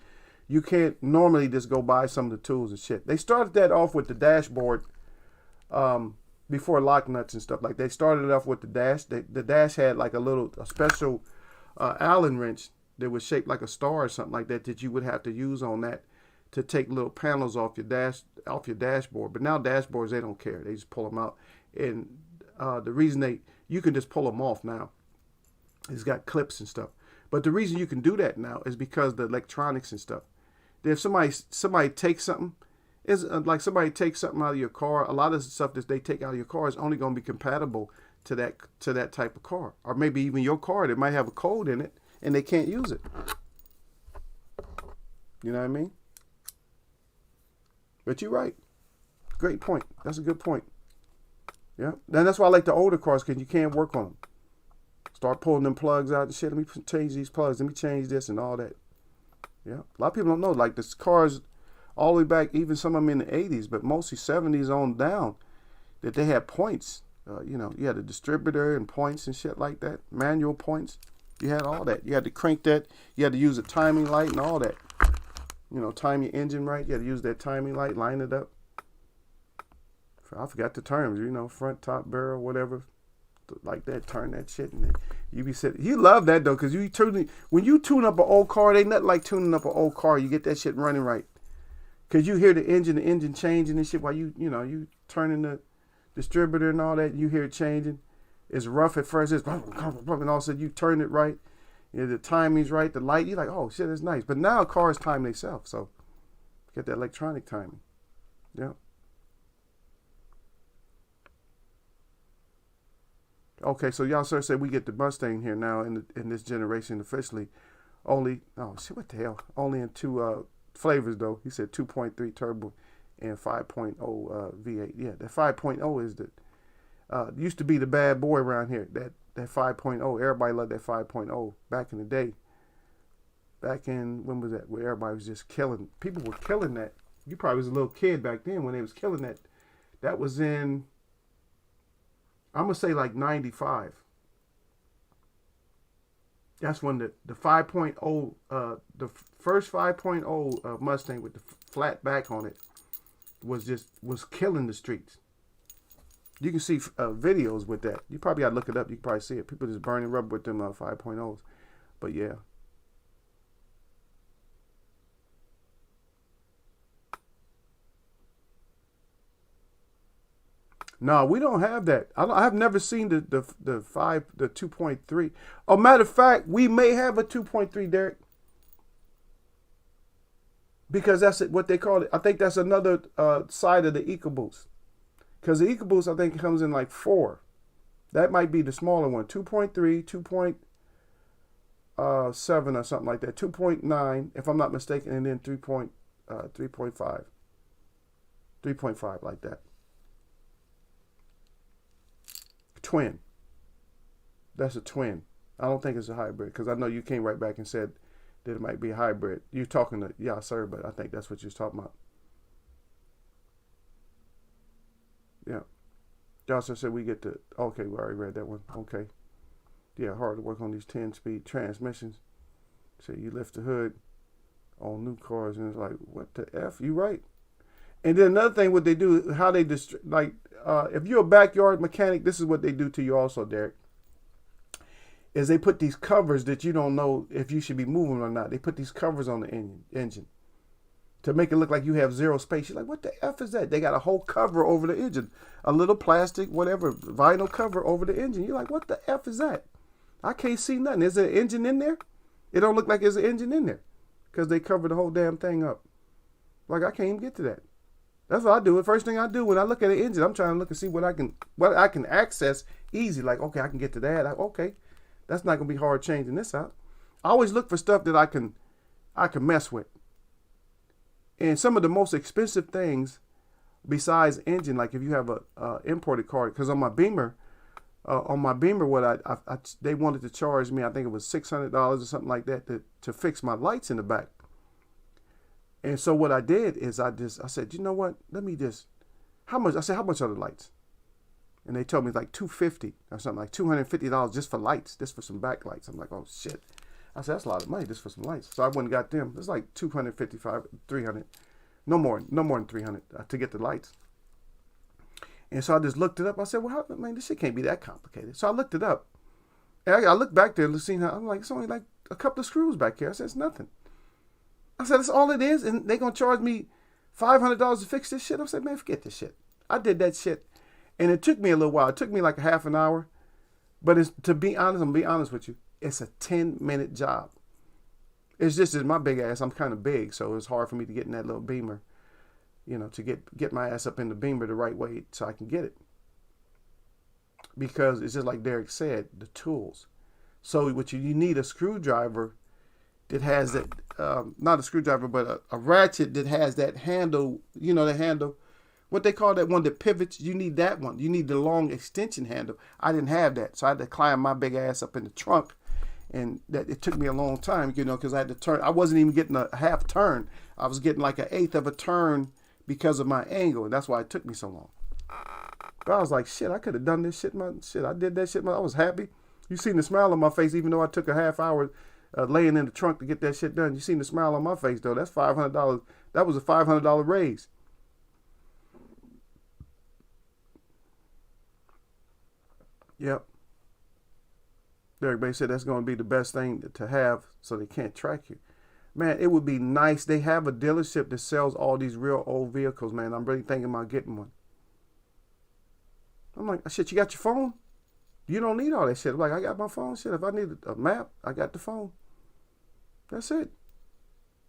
You can't normally just go buy some of the tools and shit. They started that off with the dashboard before lock nuts and stuff. Like they started it off with the dash. The dash had like a special Allen wrench that was shaped like a star or something like that you would have to use on that to take little panels off your dashboard. But now dashboards, they don't care. They just pull them out. And the reason you can just pull them off now. It's got clips and stuff. But the reason you can do that now is because the electronics and stuff. If somebody takes something, it's like somebody takes something out of your car. A lot of the stuff that they take out of your car is only going to be compatible to that type of car, or maybe even your car that might have a code in it and they can't use it. You know what I mean? But you're right. Great point. That's a good point. Yeah. Then that's why I like the older cars, because you can't work on them. Start pulling them plugs out and shit. Let me change these plugs. Let me change this and all that. Yeah. A lot of people don't know. Like this cars all the way back, even some of them in the 80s, but mostly 70s on down, that they had points. You had a distributor and points and shit like that. Manual points. You had all that. You had to crank that. You had to use a timing light and all that. Time your engine right. You had to use that timing light, line it up. I forgot the terms, you know, front, top, barrel, whatever, like that. Turn that shit, and you be sitting. You love that though, cause when you tune up an old car, they nothing like tuning up an old car. You get that shit running right, cause you hear the engine changing and shit while you turning the distributor and all that. You hear it changing. It's rough at first, and all of a sudden you turn it right. You know, the timing's right, the light. You're like, oh shit, it's nice. But now cars time themselves, so get that electronic timing. Yeah. Okay, so y'all sir said we get the Mustang here now in this generation officially. Only what the hell? Only in two flavors though. He said 2.3 turbo and 5.0 V8. Yeah, that 5.0 is the used to be the bad boy around here. That 5.0. Everybody loved that 5.0 back in the day. Back in, when was that? Where everybody was just killing. People were killing that. You probably was a little kid back then when they was killing that. That was in, I'm going to say like 95. That's when the 5.0, the first 5.0 Mustang with the flat back on it was killing the streets. You can see videos with that. You probably got to look it up. You can probably see it. People just burning rubber with them 5.0s. But yeah. No, we don't have that. I've never seen the 2.3. Oh, matter of fact, we may have a 2.3, Derek, because that's what they call it. I think that's another side of the EcoBoost, because the EcoBoost I think comes in like 4. That might be the smaller one. 2.3, 2.7 or something like that. 2.9, if I'm not mistaken, and then 3.5, 3.5 like that. Twin. That's a twin. I don't think it's a hybrid, because I know you came right back and said that it might be a hybrid. You're talking to, yeah, sir, but I think that's what you're talking about. Yeah. Johnson said we get the, okay, we already read that one. Okay. Yeah, hard to work on these 10-speed transmissions. So you lift the hood on new cars, and it's like, what the F? You right. And then another thing, what they do, how they if you're a backyard mechanic, this is what they do to you also, Derek, is they put these covers that you don't know if you should be moving or not. They put these covers on the engine to make it look like you have zero space. You're like, what the F is that? They got a whole cover over the engine, a little plastic, whatever, vinyl cover over the engine. You're like, what the F is that? I can't see nothing. Is there an engine in there? It don't look like there's an engine in there because they covered the whole damn thing up. Like, I can't even get to that. That's what I do. The first thing I do when I look at an engine, I'm trying to look and see what I can access easy. Like, okay, I can get to that. Okay, that's not gonna be hard changing this out. I always look for stuff that I can mess with. And some of the most expensive things, besides engine, like if you have a imported car, because on my Beamer, what they wanted to charge me, I think it was $600 or something like that to fix my lights in the back. And so what I did is I said, you know what? Let me just, how much? I said, how much are the lights? And they told me like $250 or something, like $250 just for lights, just for some backlights. I'm like, oh shit. I said, that's a lot of money just for some lights. So I went and got them. It's like $255, $300, no more than $300 to get the lights. And so I just looked it up. I said, well, man, this shit can't be that complicated. So I looked it up. And I looked back there and seen how, I'm like, it's only like a couple of screws back here. I said, it's nothing. I said, that's all it is, and they're going to charge me $500 to fix this shit? I said, man, forget this shit. I did that shit, and it took me a little while. It took me like a half an hour, but to be honest, I'm going to be honest with you, it's a 10-minute job. It's just as my big ass, I'm kind of big, so it's hard for me to get in that little Beamer, to get my ass up in the Beamer the right way so I can get it. Because it's just like Derek said, the tools. So what you need a screwdriver that has that, not a screwdriver, but a ratchet that has that handle, the handle, what they call that one that pivots. You need that one. You need the long extension handle. I didn't have that, so I had to climb my big ass up in the trunk, and that it took me a long time, because I had to turn. I wasn't even getting a half turn. I was getting like an eighth of a turn because of my angle, and that's why it took me so long. But I was like, shit, I could have done this shit, I did that shit, I was happy. You seen the smile on my face, even though I took a half hour laying in the trunk to get that shit done. You seen the smile on my face, though. That's $500. That was a $500 raise. Yep. Everybody said that's going to be the best thing to have so they can't track you. Man, it would be nice. They have a dealership that sells all these real old vehicles, man. I'm really thinking about getting one. I'm like, shit, you got your phone? You don't need all that shit. I'm like, I got my phone. Shit, if I need a map, I got the phone. That's it.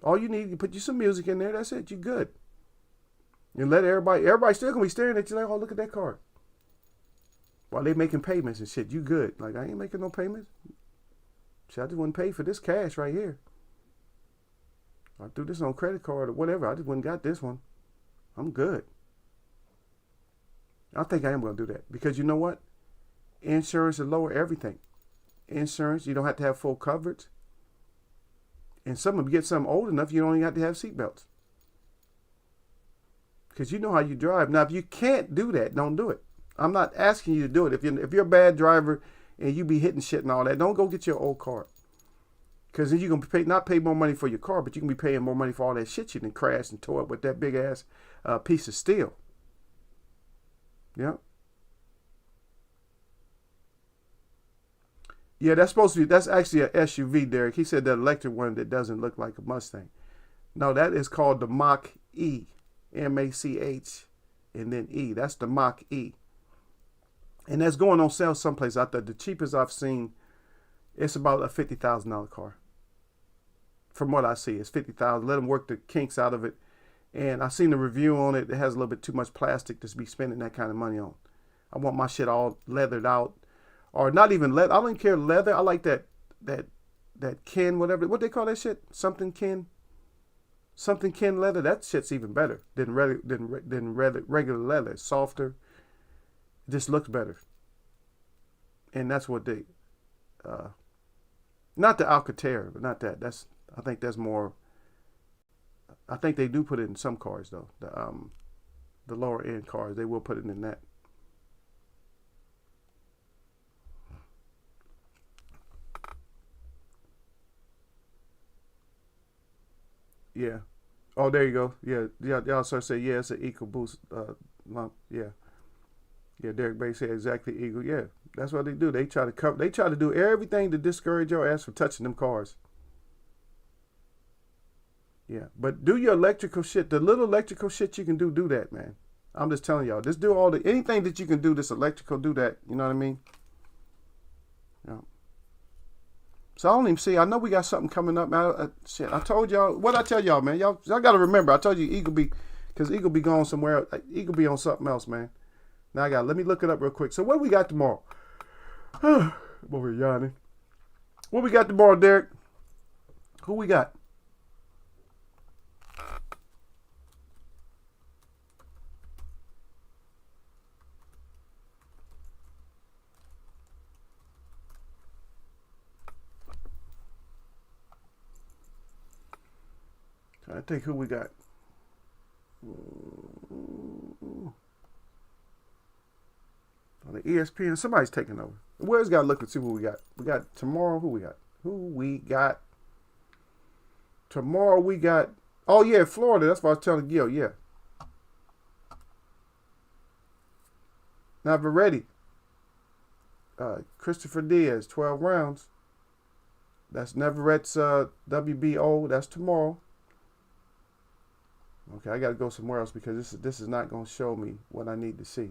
All you need, you put you some music in there. That's it. You good. And let everybody still gonna be staring at you like, oh, look at that car. While they making payments and shit, you good. Like, I ain't making no payments. Shit, I just wouldn't pay for this cash right here. I do this on credit card or whatever. I just wouldn't got this one. I'm good. I think I am going to do that because you know what? Insurance will lower everything. Insurance, you don't have to have full coverage. And some of them get something old enough, you don't even have to have seatbelts. Because you know how you drive. Now, if you can't do that, don't do it. I'm not asking you to do it. If you're a bad driver and you be hitting shit and all that, don't go get your old car. Because then you're going to not pay more money for your car, but you can be paying more money for all that shit you done crashed and tore up with that big ass piece of steel. Yeah. Yeah, that's actually an SUV, Derek. He said that electric one that doesn't look like a Mustang. No, that is called the Mach E. M-A-C-H and then E. That's the Mach E. And that's going on sale someplace out there. The cheapest I've seen, it's about a $50,000 car. From what I see, it's $50,000. Let them work the kinks out of it. And I've seen the review on it. It has a little bit too much plastic to be spending that kind of money on. I want my shit all leathered out. Or not even leather. I don't even care leather. I like that Ken, whatever. What they call that shit? Something Ken leather. That shit's even better than regular leather. It's softer. It just looks better. And that's what they... not the Alcantara, but not that. I think that's more... I think they do put it in some cars, though. The lower end cars, they will put it in that. Yeah. Oh, there you go. Yeah. Y'all start say, yeah, it's an EcoBoost lump. Yeah. Yeah, Derek Bay said exactly Eagle. Yeah. That's what they do. They try to do everything to discourage your ass from touching them cars. Yeah. But do your electrical shit. The little electrical shit you can do that, man. I'm just telling y'all. Just do anything that you can do that's electrical, do that. You know what I mean? Yeah. So I don't even see. I know we got something coming up, man. Shit, I told y'all. What I tell y'all, man? Y'all got to remember. I told you Eagle be going somewhere. Eagle be on something else, man. Now let me look it up real quick. So what we got tomorrow? What we're yawning. What we got tomorrow, Derek? Who we got? I think who we got. On the ESPN, somebody's taking over. Where's got to look and see who we got. We got tomorrow. Who we got? Tomorrow we got. Oh yeah, Florida. That's what I was telling Gil. Yeah. Now we're ready. Christopher Diaz, 12 rounds. That's Neverett's WBO. That's tomorrow. Okay, I got to go somewhere else because this is not going to show me what I need to see.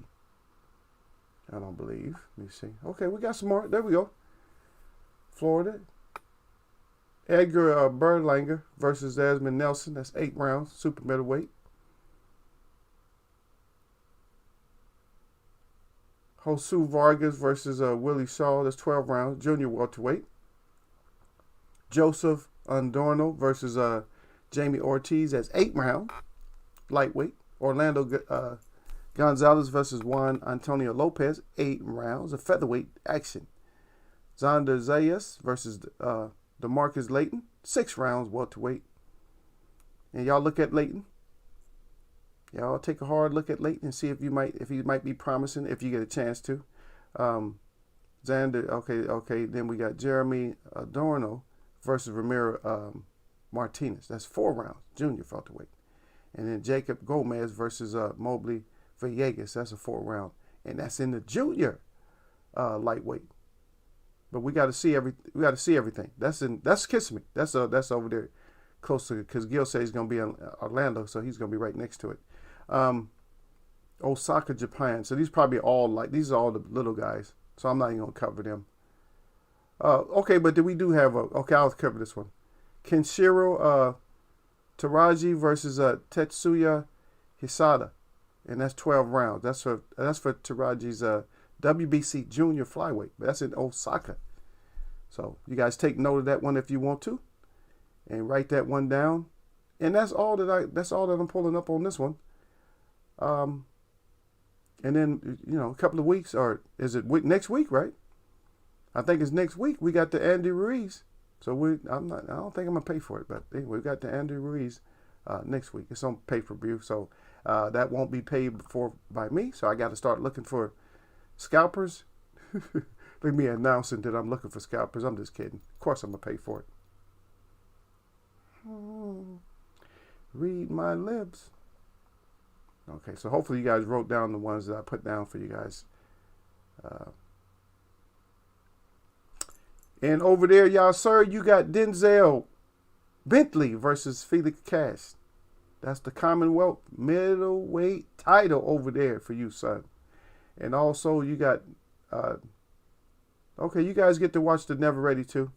I don't believe. Let me see. Okay, we got some more. There we go. Florida. Edgar Berlanger versus Desmond Nelson. That's 8 rounds. Super middleweight. Josu Vargas versus Willie Shaw. That's 12 rounds. Junior welterweight. Joseph Andorno versus Jamie Ortiz. That's 8 rounds. Lightweight. Orlando Gonzalez versus Juan Antonio Lopez. 8 rounds. A featherweight action. Xander Zayas versus DeMarcus Layton. 6 rounds welterweight. And y'all look at Layton. Y'all take a hard look at Layton and see if he might be promising if you get a chance to. Xander, okay. Then we got Jeremy Adorno versus Ramiro Martinez. That's 4 rounds, junior welterweight. And then Jacob Gomez versus Mobley Villegas. That's a 4 round. And that's in the junior lightweight. But we got to see everything. That's Kissimmee. That's over there close to, because Gil says he's gonna be in Orlando, so he's gonna be right next to it. Osaka, Japan. So these probably these are all the little guys. So I'm not even gonna cover them. Okay, but we do have okay, I'll cover this one. Kenshiro Taraji versus Tetsuya Hisada, and that's 12 rounds. That's for Taraji's WBC junior flyweight. But that's in Osaka. So you guys take note of that one if you want to, and write that one down. And that's all that I'm pulling up on this one. And then, a couple of weeks, or is it next week, right? I think it's next week. We got the Andy Ruiz. So I don't think I'm gonna pay for it, but anyway, we got the Andy Ruiz next week. It's on pay-per-view, so that won't be paid for by me. So I got to start looking for scalpers. Look at me announcing that I'm looking for scalpers. I'm just kidding. Of course I'm gonna pay for it. Read my lips. Okay, so hopefully you guys wrote down the ones that I put down for you guys. And over there, y'all, sir, you got Denzel Bentley versus Felix Cash. That's the Commonwealth middleweight title over there for you, son. And also you got, okay, you guys get to watch the Never Ready 2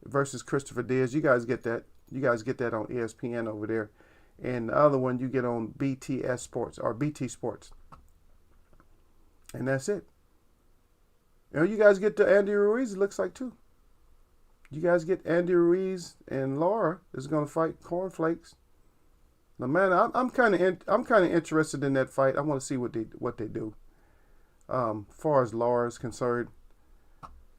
versus Christopher Diaz. You guys get that. You guys get that on ESPN over there. And the other one you get on BTS Sports, or BT Sports. And that's it. You guys get the Andy Ruiz, it looks like, too. You guys get Andy Ruiz, and Laura is going to fight Cornflakes. Now, man, I'm kind of interested in that fight. I want to see what they do. As far as Laura is concerned.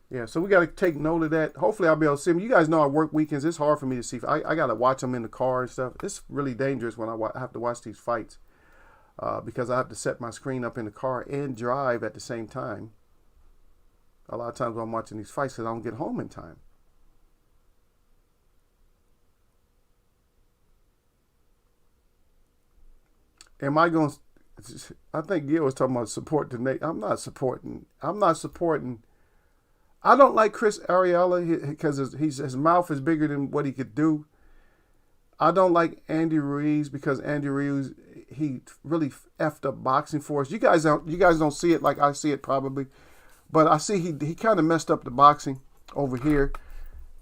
Yeah, so we got to take note of that. Hopefully I'll be able to see them. You guys know I work weekends. It's hard for me to see. I got to watch them in the car and stuff. It's really dangerous when I have to watch these fights because I have to set my screen up in the car and drive at the same time. A lot of times when I'm watching these fights because I don't get home in time. Am I going to... I think Gil was talking about support the Nate. I'm not supporting... I don't like Chris Ariella because his mouth is bigger than what he could do. I don't like Andy Ruiz because Andy Ruiz, he really effed up boxing for us. You guys don't see it like I see it probably, but I see he kind of messed up the boxing over here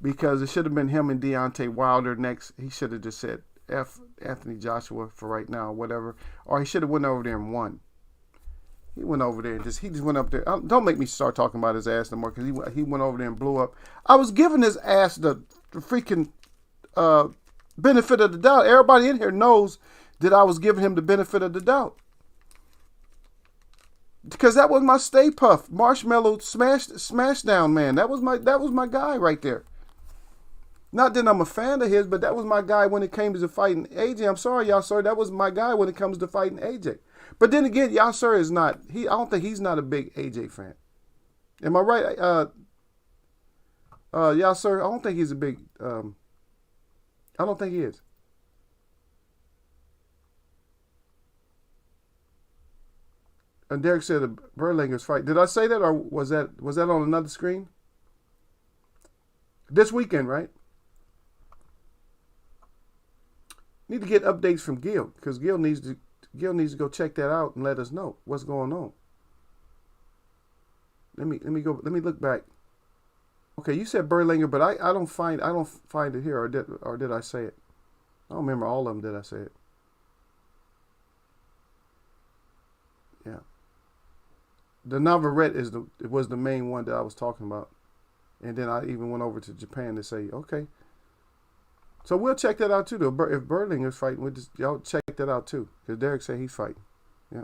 because it should have been him and Deontay Wilder next. He should have just said F Anthony Joshua for right now, whatever, or he should have went over there and won. He went over there and he just went up there. Don't make me start talking about his ass no more because he went over there and blew up. I was giving his ass the freaking benefit of the doubt. Everybody in here knows that I was giving him the benefit of the doubt because that was my Stay Puft Marshmallow smash down man. That was my guy right there. Not that I'm a fan of his, but that was my guy when it came to fighting AJ. I'm sorry, y'all, sir. That was my guy when it comes to fighting AJ. But then again, y'all, sir, is not. I don't think he's not a big AJ fan. Am I right? Y'all, sir, I don't think he's a big. I don't think he is. And Derek said the Berlinger's fight. Did I say that, or was that on another screen? This weekend, right? Need to get updates from Gil because Gil needs to go check that out and let us know what's going on. Let me look back. Okay, you said Berlinger, but I don't find it here, or did I say it? I don't remember all of them. Did I say it? Yeah. The Navarrete was the main one that I was talking about, and then I even went over to Japan to say okay. So we'll check that out too. Though if Berlinger's fighting, y'all check that out too, because Derek said he's fighting. Yeah.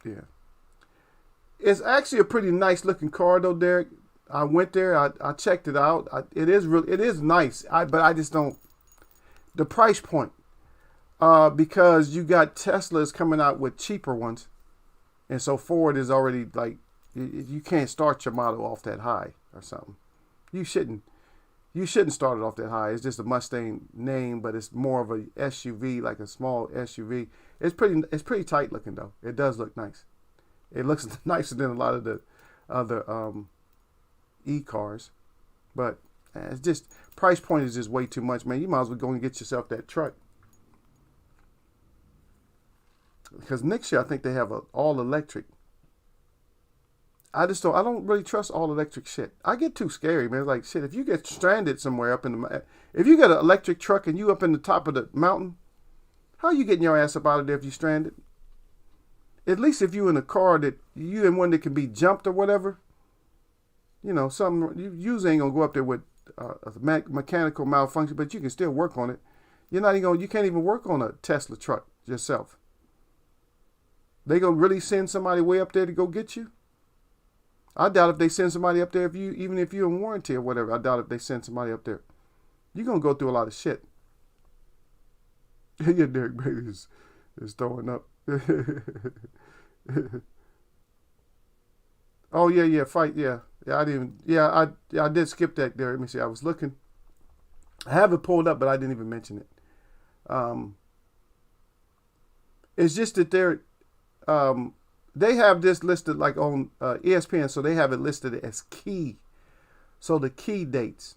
Yeah. It's actually a pretty nice looking car though, Derek. I went there. I checked it out. It is nice. But I just don't. The price point, because you got Teslas coming out with cheaper ones. And so Ford is already like, you can't start your model off that high or something. You shouldn't. You shouldn't start it off that high. It's just a Mustang name, but it's more of a SUV, like a small SUV. It's pretty tight looking though. It does look nice. It looks nicer than a lot of the other e-cars, but it's just price point is just way too much, man. You might as well go and get yourself that truck, because next year I think they have a all electric. I don't really trust all electric shit. I get too scary, man. It's like shit. If you get stranded somewhere up in if you get an electric truck and you up in the top of the mountain, how are you getting your ass up out of there if you stranded? At least if you in a car that you in one that can be jumped or whatever, you know, something you usually ain't gonna go up there with a mechanical malfunction, but you can still work on it. You can't even work on a Tesla truck yourself. They gonna really send somebody way up there to go get you? I doubt if they send somebody up there, even if you're in warranty or whatever. I doubt if they send somebody up there. You're gonna go through a lot of shit. Your Derek Bailey is throwing up. Oh yeah, fight, yeah. I did skip that there. Let me see. I was looking. I have it pulled up, but I didn't even mention it. It's just that they have this listed like on ESPN, so they have it listed as key. So the key dates,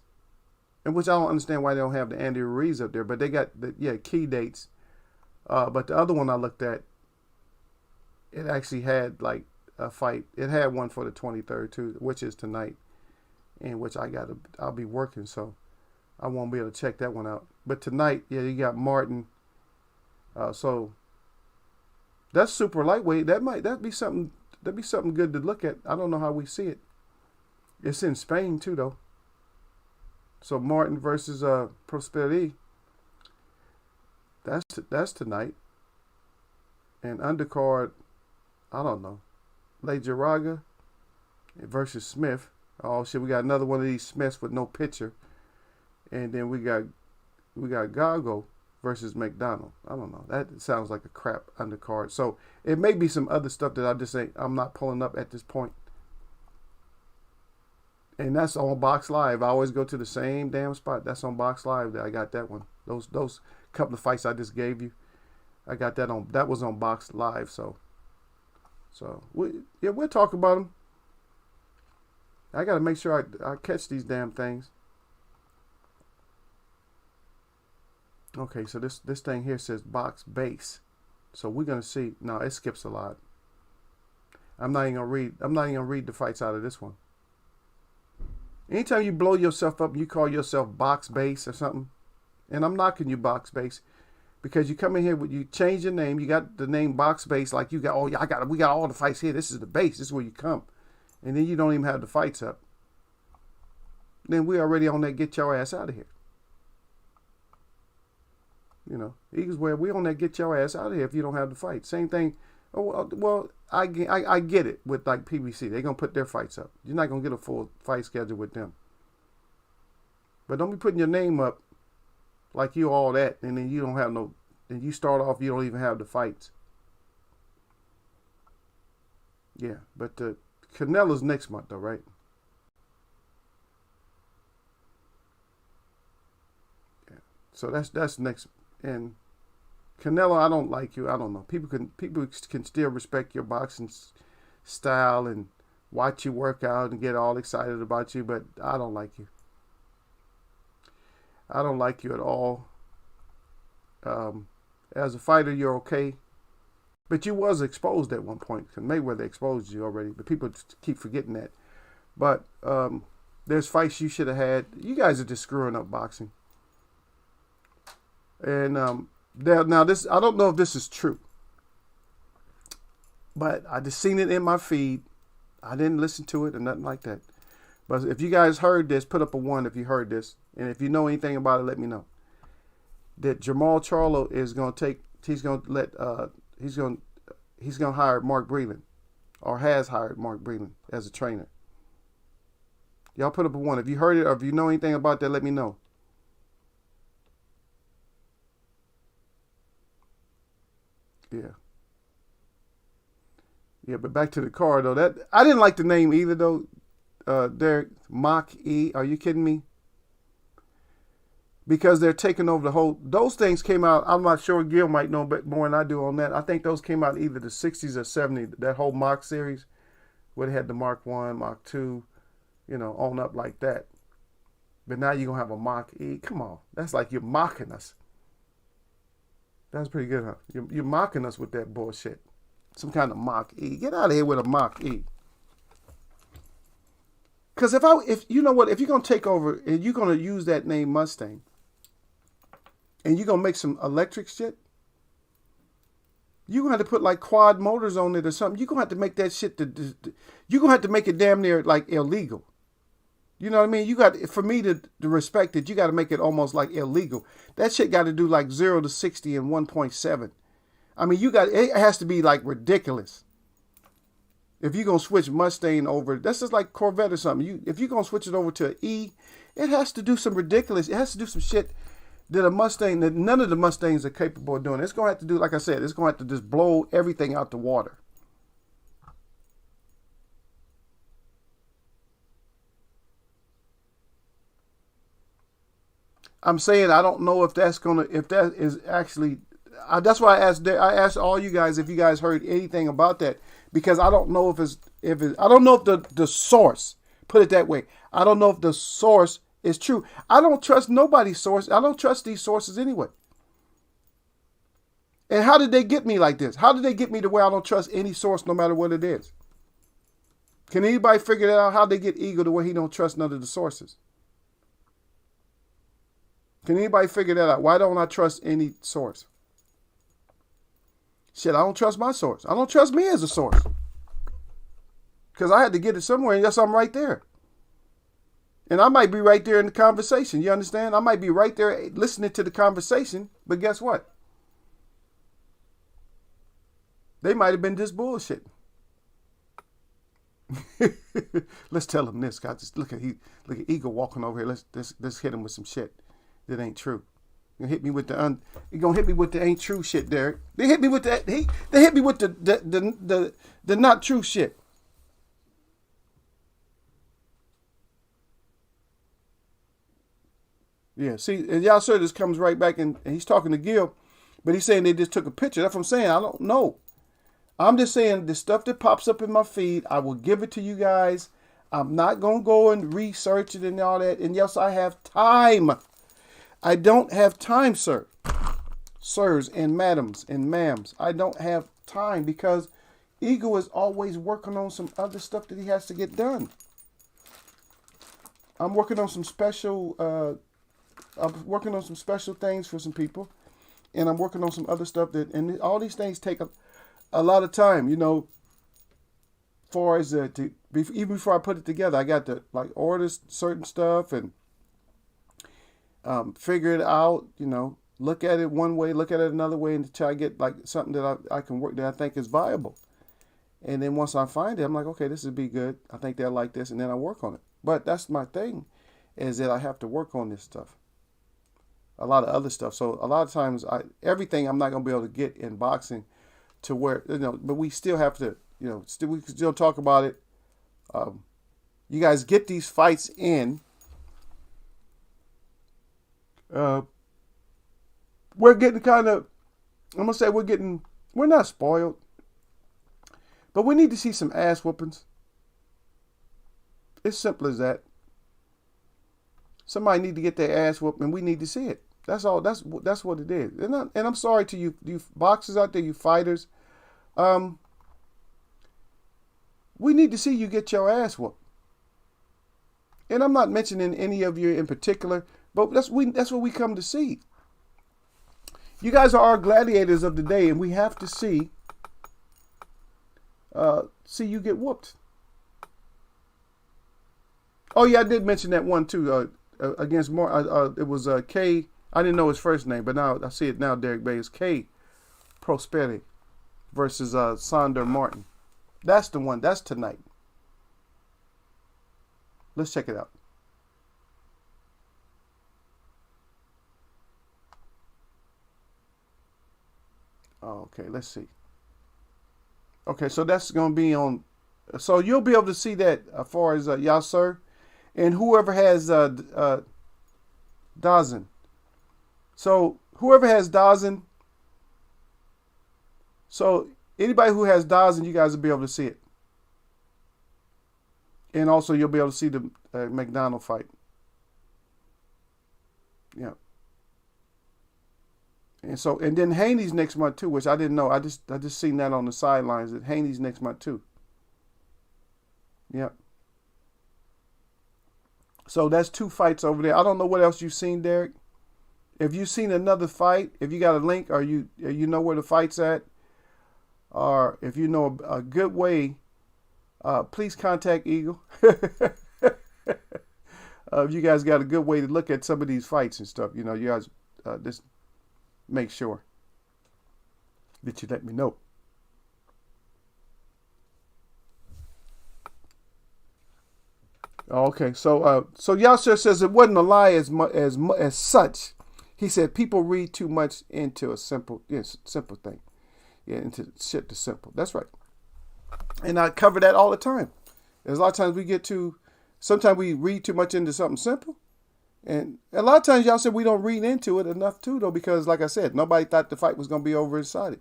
and which I don't understand why they don't have the Andy Ruiz up there, but they got the key dates. But the other one I looked at, it actually had like a fight. It had one for the 23rd too, which is tonight, in which I'll be working, so I won't be able to check that one out. But tonight, yeah, you got Martin. So that's super lightweight. That'd be something good to look at. I don't know how we see it. It's in Spain too, though. So Martin versus Prosperi. That's tonight. And undercard, I don't know. Le Jaraga versus Smith. Oh shit, we got another one of these Smiths with no picture. And then we got Gago versus McDonald. I don't know. That sounds like a crap undercard. So it may be some other stuff that I'm not pulling up at this point. And that's on Box Live. I always go to the same damn spot. That's on Box Live. I got that one. Those couple of fights I just gave you, I got that was on Box Live. So we'll talk about them. I got to make sure I catch these damn things. Okay, so this thing here says box base. So we're gonna see. No, it skips a lot. I'm not even gonna read the fights out of this one. Anytime you blow yourself up and you call yourself box base or something, and I'm knocking you box base, because you come in here you change your name, you got the name box base, like you got, we got all the fights here. This is the base. This is where you come, and then you don't even have the fights up. Then we already on that get your ass out of here. You know, Eagles where we on that get your ass out of here if you don't have the fight. Same thing. Oh well, I get it with like PBC. They're gonna put their fights up. You're not gonna get a full fight schedule with them. But don't be putting your name up like you all that, and then you don't have no. And you start off, you don't even have the fights. Yeah, but Canelo's next month though, right? Yeah. So that's next. And Canelo, I don't like you. I don't know. People can still respect your boxing style and watch you work out and get all excited about you, but I don't like you. I don't like you at all. As a fighter, you're okay, but you was exposed at one point. Because Mayweather exposed you already, but people keep forgetting that. But there's fights you should have had. You guys are just screwing up boxing. And now this, I don't know if this is true, but I just seen it in my feed. I didn't listen to it or nothing like that. But if you guys heard this, put up a 1 if you heard this. And if you know anything about it, let me know. That Jamal Charlo is going to he's going to hire Mark Breland, or has hired Mark Breland as a trainer. Y'all put up a 1. If you heard it or if you know anything about that, let me know. Yeah, but back to the car though. That I didn't like the name either though. Derek Mach E. Are you kidding me? because they're taking over the whole. Those things came out. I'm not sure. Gil might know a bit more than I do on that. I think those came out either the 60s or 70s. That whole Mach series, where they had the Mark 1, Mark 2, on up like that. But now you're going to have a Mach E. Come on. That's like you're mocking us. That's pretty good, huh? You're mocking us with that bullshit. Some kind of Mach E. Get out of here with a Mach E. Because if you know what, if you're going to take over and you're going to use that name Mustang and you're going to make some electric shit, you're going to have to put like quad motors on it or something. You're going to have to make that shit, you're going to have to make it damn near like illegal. You know what I mean? For me to respect it, you got to make it almost like illegal. That shit got to do like 0 to 60 in 1.7. I mean, it has to be like ridiculous. If you're going to switch Mustang over, that's just like Corvette or something. If you're going to switch it over to an E, it has to do some ridiculous, it has to do some shit that none of the Mustangs are capable of doing. It's going to have to do, like I said, it's going to have to just blow everything out the water. I'm saying I don't know if that is actually. That's why I asked all you guys if you guys heard anything about that, because I don't know I don't know if the source, put it that way, I don't know if the source is true. I don't trust nobody's source. I don't trust these sources anyway. And how did they get me like this? How did they get me to where I don't trust any source no matter what it is? Can anybody figure that out? How they get Eagle to where he don't trust none of the sources? Can anybody figure that out? Why don't I trust any source? Shit, I don't trust my source. I don't trust me as a source. Because I had to get it somewhere, and yes, I'm right there. And I might be right there in the conversation. You understand? I might be right there listening to the conversation, but guess what? They might have been just bullshitting. Let's tell him this, guys. Just look at Eagle walking over here. Let's hit him with some shit that ain't true. You gonna hit me with the ain't true shit, Derek. They hit me with that. They hit me with the not true shit. Yeah, see, and y'all sir, this comes right back and he's talking to Gil, but he's saying they just took a picture. That's what I'm saying. I don't know. I'm just saying the stuff that pops up in my feed, I will give it to you guys. I'm not gonna go and research it and all that. And yes, I have time. I don't have time, sir. Sirs and madams and ma'ams. I don't have time because Eagle is always working on some other stuff that he has to get done. I'm working on some special things for some people. And I'm working on some other stuff and all these things take a lot of time, far as even before I put it together, I got to order certain stuff and figure it out, look at it one way, look at it another way, and try to get something that I can work that I think is viable. And then once I find it, I'm like, okay, this would be good. I think they'll like this, and then I work on it. But that's my thing, is that I have to work on this stuff. A lot of other stuff. So a lot of times, everything I'm not going to be able to get in boxing to where, but we still have to, we can still talk about it. You guys get these fights in. We're getting we're not spoiled, but we need to see some ass whoopings. It's simple as that. Somebody need to get their ass whooped, and we need to see it. That's all. That's what it is. And I'm sorry to you boxers out there, you fighters. We need to see you get your ass whooped. And I'm not mentioning any of you in particular, but that's what we come to see. You guys are our gladiators of the day, and we have to see you get whooped. Oh yeah, I did mention that one too. Against more, it was K. I didn't know his first name, but now I see it now. Derek Bay is K. Prosperi versus Sonder Martin. That's the one. That's tonight. Let's check it out. Okay, let's see. Okay, so that's going to be on. So you'll be able to see that as far as Yasser and whoever has Dazin. So whoever has Dawson, so anybody who has Dawson, you guys will be able to see it. And also you'll be able to see the McDonald fight. Yeah. And then Haney's next month too, which I didn't know. I just seen that on the sidelines that Haney's next month too. Yeah. So that's 2 fights over there. I don't know what else you've seen, Derek. If you've seen another fight, if you got a link or you know where the fight's at, or if you know a good way, please contact Eagle. If you guys got a good way to look at some of these fights and stuff, you guys just make sure that you let me know. Okay, so Yasser says it wasn't a lie as such. He said people read too much into a simple thing. Yeah, into shit to simple. That's right. And I cover that all the time. There's a lot of times sometimes we read too much into something simple. And a lot of times y'all said we don't read into it enough too, though, because like I said, nobody thought the fight was going to be over inside it.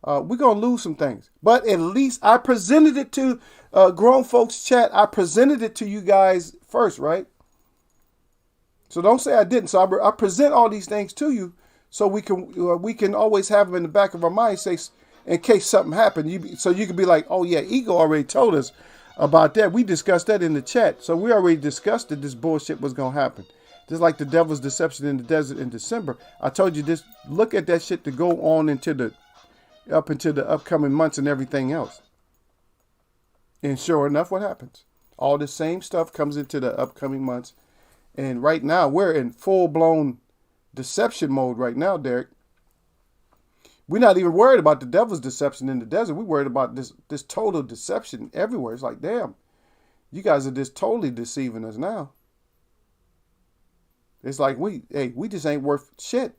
We're going to lose some things. But at least I presented it to Grown Folks Chat. I presented it to you guys first, right? So don't say I didn't. So I present all these things to you so we can always have them in the back of our mind, say, in case something happened. So you can be like, oh, yeah, Ego already told us about that. We discussed that in the chat. So we already discussed that this bullshit was going to happen. Just like the devil's deception in the desert in December. I told you this. Look at that shit to go on up into the upcoming months and everything else. And sure enough, what happens? All the same stuff comes into the upcoming months. And right now, we're in full-blown deception mode right now, Derek. We're not even worried about the devil's deception in the desert. We're worried about this total deception everywhere. It's like, damn, you guys are just totally deceiving us now. It's like we just ain't worth shit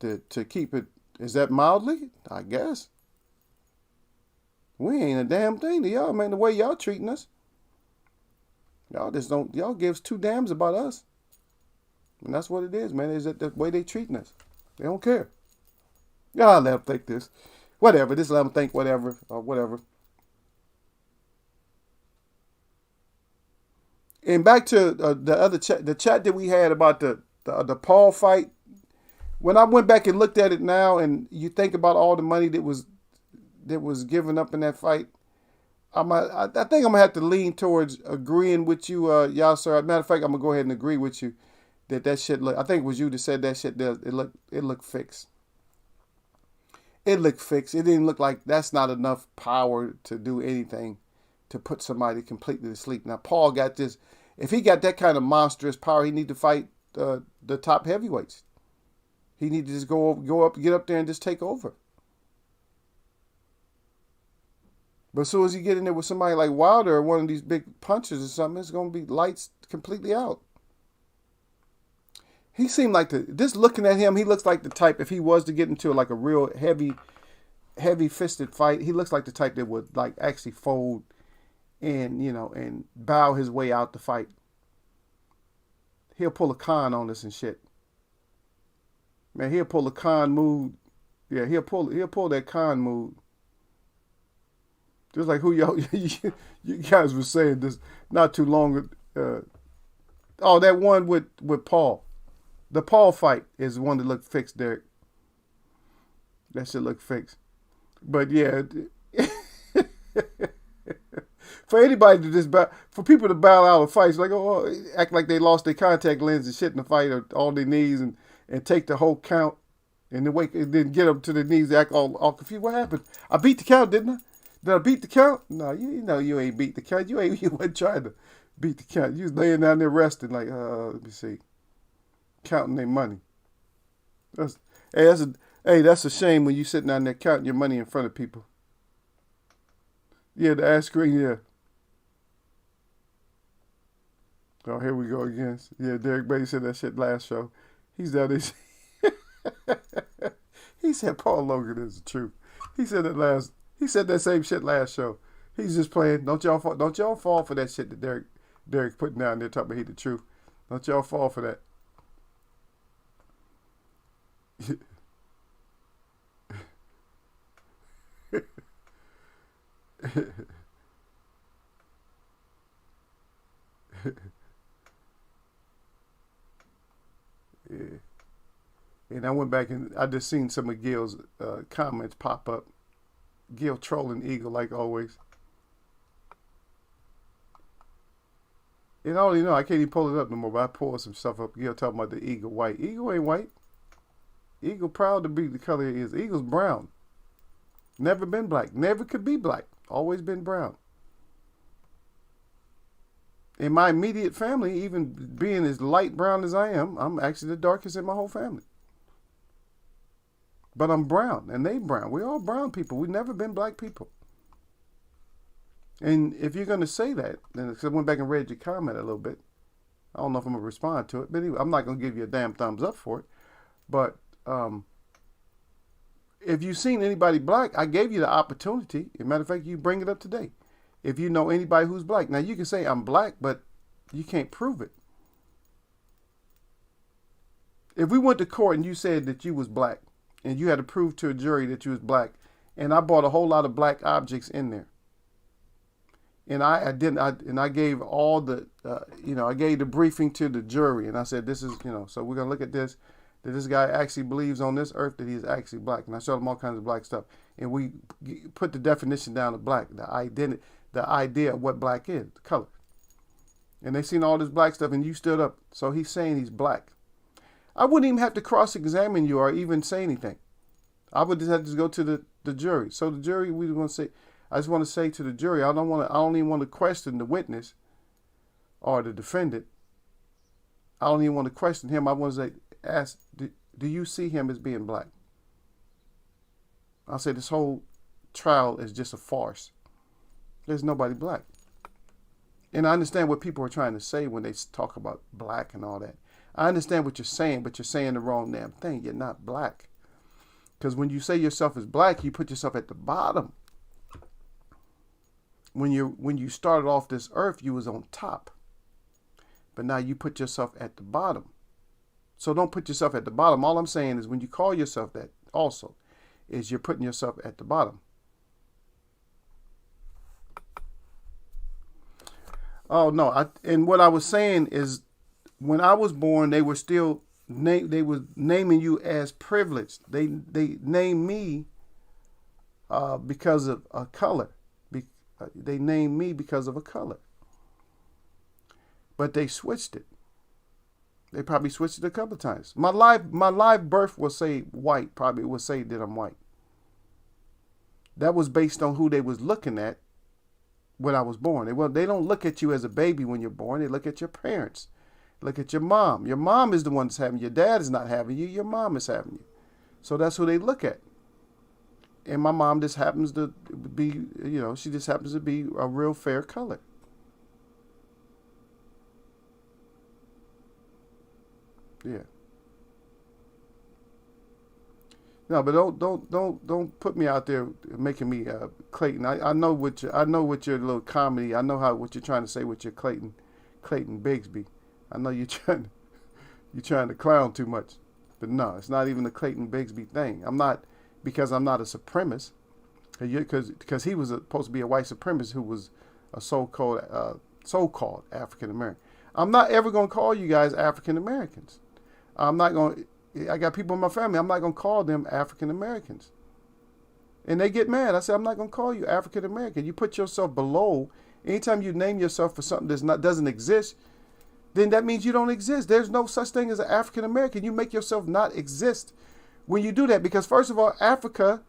to keep it. Is that mildly? I guess. We ain't a damn thing to y'all, man, the way y'all treating us. Y'all gives 2 damns about us. And that's what it is, man. Is that the way they treating us? They don't care. Y'all let them think this. Whatever. Just let them think whatever. Or whatever. And back to the other chat, the chat that we had about the Paul fight. When I went back and looked at it now, and you think about all the money that was given up in that fight, I think I'm gonna have to lean towards agreeing with you, Yasser. Matter of fact, I'm gonna go ahead and agree with you that shit look. I think it was you that said that shit does. It looked fixed. It looked fixed. It didn't look like that's not enough power to do anything to put somebody completely to sleep. Now Paul got this. If he got that kind of monstrous power, he need to fight the top heavyweights. He need to just go up, get up there, and just take over. But as soon as you get in there with somebody like Wilder or one of these big punchers or something, it's going to be lights completely out. He seemed like just looking at him, he looks like the type, if he was to get into like a real heavy-fisted fight, he looks like the type that would like actually fold and, and bow his way out the fight. He'll pull a con on us and shit. Man, he'll pull a con move. Yeah, he'll pull that con move. Just like who y'all you guys were saying this not too long. That one with Paul. The Paul fight is the one that looked fixed, Derek. That shit looked fixed. But yeah, for anybody to just for people to bow out of fights, like act like they lost their contact lens and shit in the fight, or all their knees and take the whole count, and then get up to their knees, act all confused. What happened? I beat the count, didn't I? Did I beat the count? No, you know you ain't beat the count. You wasn't trying to beat the count. You was laying down there resting, like, let me see, counting their money. That's a shame when you sitting down there counting your money in front of people. Yeah, the ash screen, yeah. Oh, here we go again. Yeah, Derek Beatty said that shit last show. He's down there. He said Paul Logan is the truth. He said that same shit last show. He's just playing. Don't y'all fall for that shit that Derek's putting down there talking about he the truth. Don't y'all fall for that. Yeah. And I went back and I just seen some of Gil's comments pop up. Gil trolling Eagle like always. And I don't even know. I can't even pull it up no more. But I pulled some stuff up. Gil talking about the Eagle white. Eagle ain't white. Eagle proud to be the color he is. Eagle's brown. Never been black. Never could be black. Always been brown. In my immediate family, even being as light brown as I am, I'm actually the darkest in my whole family. But I'm brown, and they brown. We all brown people. We've never been black people. And if you're going to say that, then I went back and read your comment a little bit. I don't know if I'm going to respond to it, but anyway, I'm not going to give you a damn thumbs up for it. But if you've seen anybody black, I gave you the opportunity. As a matter of fact, you bring it up today. If you know anybody who's black. Now, you can say I'm black, but you can't prove it. If we went to court and you said that you was black, and you had to prove to a jury that you was black, and I brought a whole lot of black objects in there, and I gave all the, I gave the briefing to the jury, and I said, this is, so we're going to look at this, that this guy actually believes on this earth that he's actually black. And I showed him all kinds of black stuff. And we put the definition down of black, the idea of what black is, the color. And they seen all this black stuff, and you stood up. So he's saying he's black. I wouldn't even have to cross-examine you or even say anything. I would just have to go to the jury. So the jury, I just want to say to the jury, I don't even want to question the witness or the defendant. I don't even want to question him. I want to ask, do you see him as being black? I'll say this whole trial is just a farce. There's nobody black. And I understand what people are trying to say when they talk about black and all that. I understand what you're saying, but you're saying the wrong damn thing. You're not black. Because when you say yourself as black, you put yourself at the bottom. When you started off this earth, you was on top. But now you put yourself at the bottom. So don't put yourself at the bottom. All I'm saying is when you call yourself that also, is you're putting yourself at the bottom. Oh, no. And what I was saying is when I was born, they were still they were naming you as privileged. They named me because of a color. They named me because of a color. But they switched it. They probably switched it a couple of times. My live birth will say white. Probably will say that I'm white. That was based on who they was looking at when I was born. They don't look at you as a baby when you're born. They look at your parents. Look at your mom. Your mom is the one that's having you. Your dad is not having you. Your mom is having you. So that's who they look at. And my mom just happens to be, she just happens to be a real fair color. Yeah. No, but don't put me out there making me Clayton. I know what your little comedy. I know what you're trying to say with your Clayton Bigsby. I know you're trying to clown too much, but no, it's not even the Clayton Bigsby thing. Because I'm not a supremacist. Because he was supposed to be a white supremacist who was a so-called African American. I'm not ever going to call you guys African Americans. I got people in my family. I'm not going to call them African Americans. And they get mad. I say, I'm not going to call you African American. You put yourself below. Anytime you name yourself for something doesn't exist, then that means you don't exist. There's no such thing as an African American. You make yourself not exist when you do that. Because first of all, Africa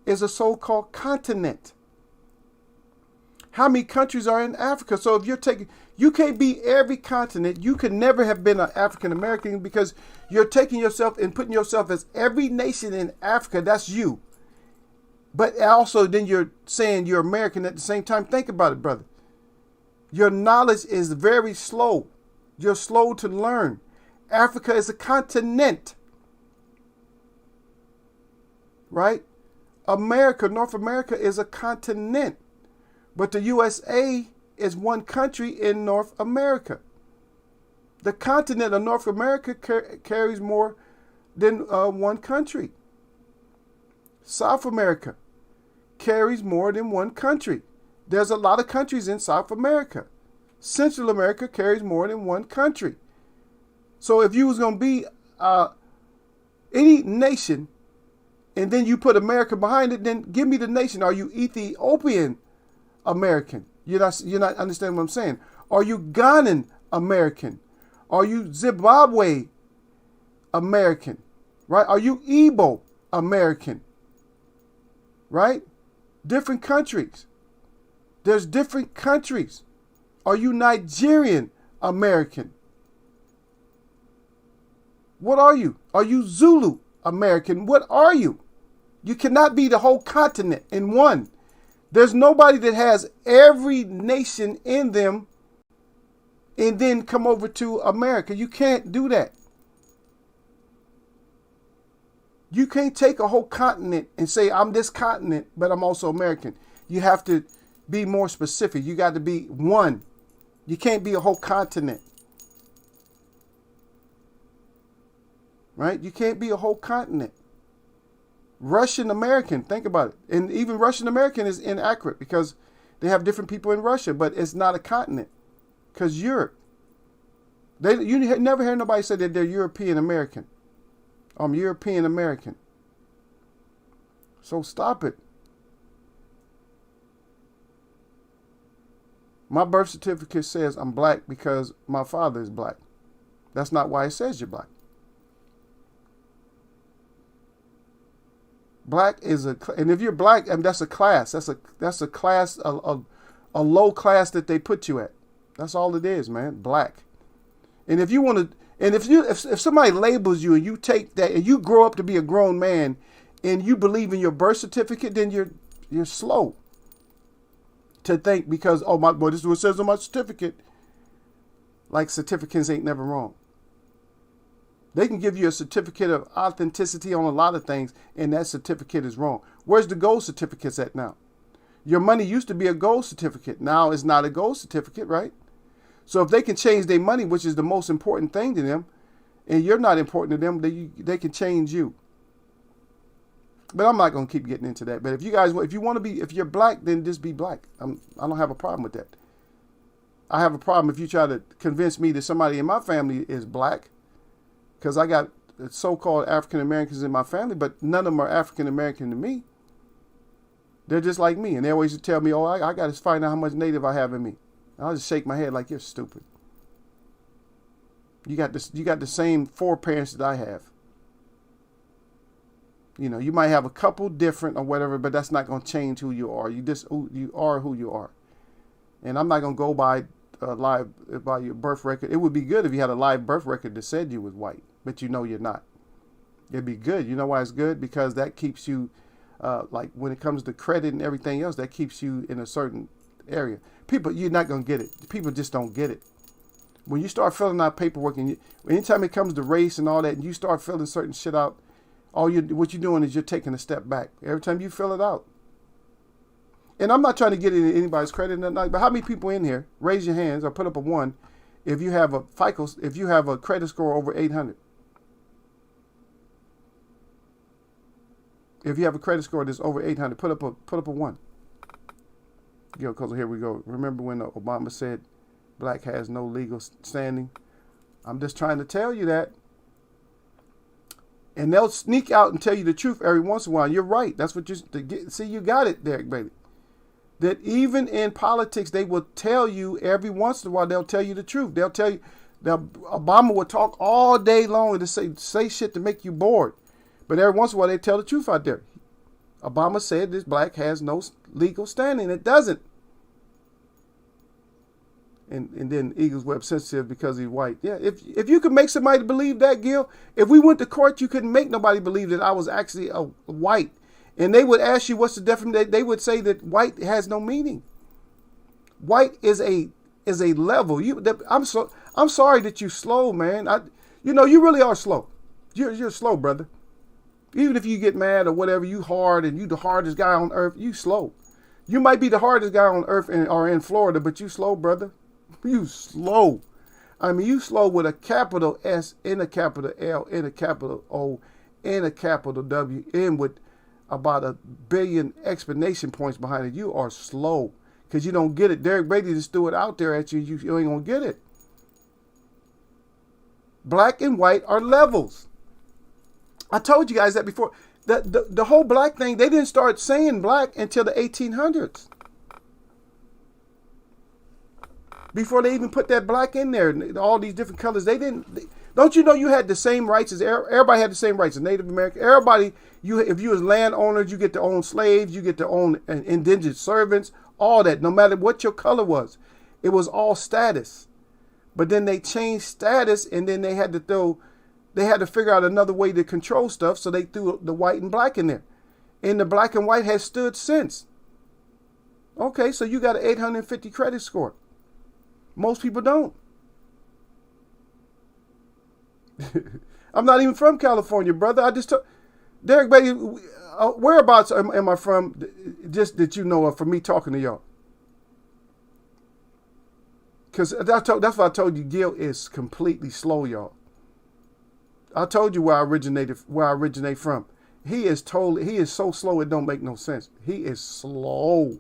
is a so-called continent. How many countries are in Africa? So if you can't be every continent. You could never have been an African American because you're taking yourself and putting yourself as every nation in Africa. That's you. But also then you're saying you're American at the same time. Think about it, brother. Your knowledge is very slow. You're slow to learn. Africa is a continent. Right? North America is a continent. But the USA is one country in North America. The continent of North America carries more than one country. South America carries more than one country. There's a lot of countries in South America. Central America carries more than one country. So if you was going to be any nation and then you put America behind it, then give me the nation. Are you Ethiopian American? You're not understanding what I'm saying. Are you Ghanaian American? Are you Zimbabwe American? Right? Are you Igbo American? Right? Different countries. There's different countries. Are you Nigerian American? What are you? Are you Zulu American? What are you? You cannot be the whole continent in one. There's nobody that has every nation in them and then come over to America. You can't do that. You can't take a whole continent and say, I'm this continent, but I'm also American. You have to be more specific. You got to be one. You can't be a whole continent. Right? You can't be a whole continent. Russian American, think about it. And even Russian American is inaccurate because they have different people in Russia, but it's not a continent. Because Europe. You never hear nobody say that they're European American. I'm European American. So stop it. My birth certificate says I'm black because my father is black. That's not why it says you're black. Black is and if you're black, and that's a class. That's a class, a low class that they put you at. That's all it is, man. Black. And if you want to, and if somebody labels you and you take that and you grow up to be a grown man and you believe in your birth certificate, then you're slow to think because, oh my boy, this is what it says on my certificate. Like certificates ain't never wrong. They can give you a certificate of authenticity on a lot of things, and that certificate is wrong. Where's the gold certificates at now? Your money used to be a gold certificate. Now it's not a gold certificate, right? So if they can change their money, which is the most important thing to them, and you're not important to them, they can change you. But I'm not going to keep getting into that. But if you want to be, if you're black, then just be black. I don't have a problem with that. I have a problem if you try to convince me that somebody in my family is black, because I got so-called African Americans in my family, but none of them are African American to me. They're just like me, and they always tell me, "Oh, I got to find out how much Native I have in me." And I'll just shake my head like, "You're stupid. You got this. You got the same foreparents that I have. You know, you might have a couple different or whatever, but that's not going to change who you are. You are who you are. And I'm not going to go by by your birth record. It would be good if you had a live birth record that said you was white, but you know you're not. It'd be good. You know why it's good? Because that keeps you, like when it comes to credit and everything else, that keeps you in a certain area. People, you're not going to get it. People just don't get it. When you start filling out paperwork, and anytime it comes to race and all that, and you start filling certain shit out, what you're doing is you're taking a step back every time you fill it out. And I'm not trying to get into anybody's credit, but how many people in here, raise your hands or put up a 1 if you have a credit score over 800? If you have a credit score that's over 800, put up a 1. Because here we go. Remember when Obama said black has no legal standing? I'm just trying to tell you that. And they'll sneak out and tell you the truth every once in a while. You're right. That's what see. You got it, Derek, baby. That even in politics, they will tell you every once in a while. They'll tell you the truth. They'll tell you. Obama will talk all day long to say shit to make you bored, but every once in a while they tell the truth out there. Obama said this black has no legal standing. It doesn't. And then Eagles Web sensitive because he's white. Yeah, if you could make somebody believe that, Gil, if we went to court, you couldn't make nobody believe that I was actually a white. And they would ask you what's the definition. They would say that white has no meaning. White is a level. I'm sorry that you slow, man. You really are slow. You're slow, brother. Even if you get mad or whatever, you hard and you the hardest guy on earth, you slow. You might be the hardest guy on earth or in Florida, but you slow, brother. You slow. I mean, you slow with a capital S and a capital L and a capital O and a capital W and with about 1 billion explanation points behind it. You are slow because you don't get it. Derek Beatty just threw it out there at you. You ain't going to get it. Black and white are levels. I told you guys that before. The whole black thing, they didn't start saying black until the 1800s. Before they even put that black in there, all these different colors, don't you know you had the same rights as everybody had the same rights as Native American? Everybody, if you was landowners, you get to own slaves, you get to own indentured servants, all that, no matter what your color was. It was all status. But then they changed status, and then they had to figure out another way to control stuff, so they threw the white and black in there. And the black and white has stood since. Okay, so you got an 850 credit score. Most people don't. I'm not even from California, brother. I just Derek Beatty, whereabouts am I from? Just that you know of, from me talking to y'all. Because that's what I told you. Gil is completely slow, y'all. I told you where I originate from. He is so slow it don't make no sense. He is slow.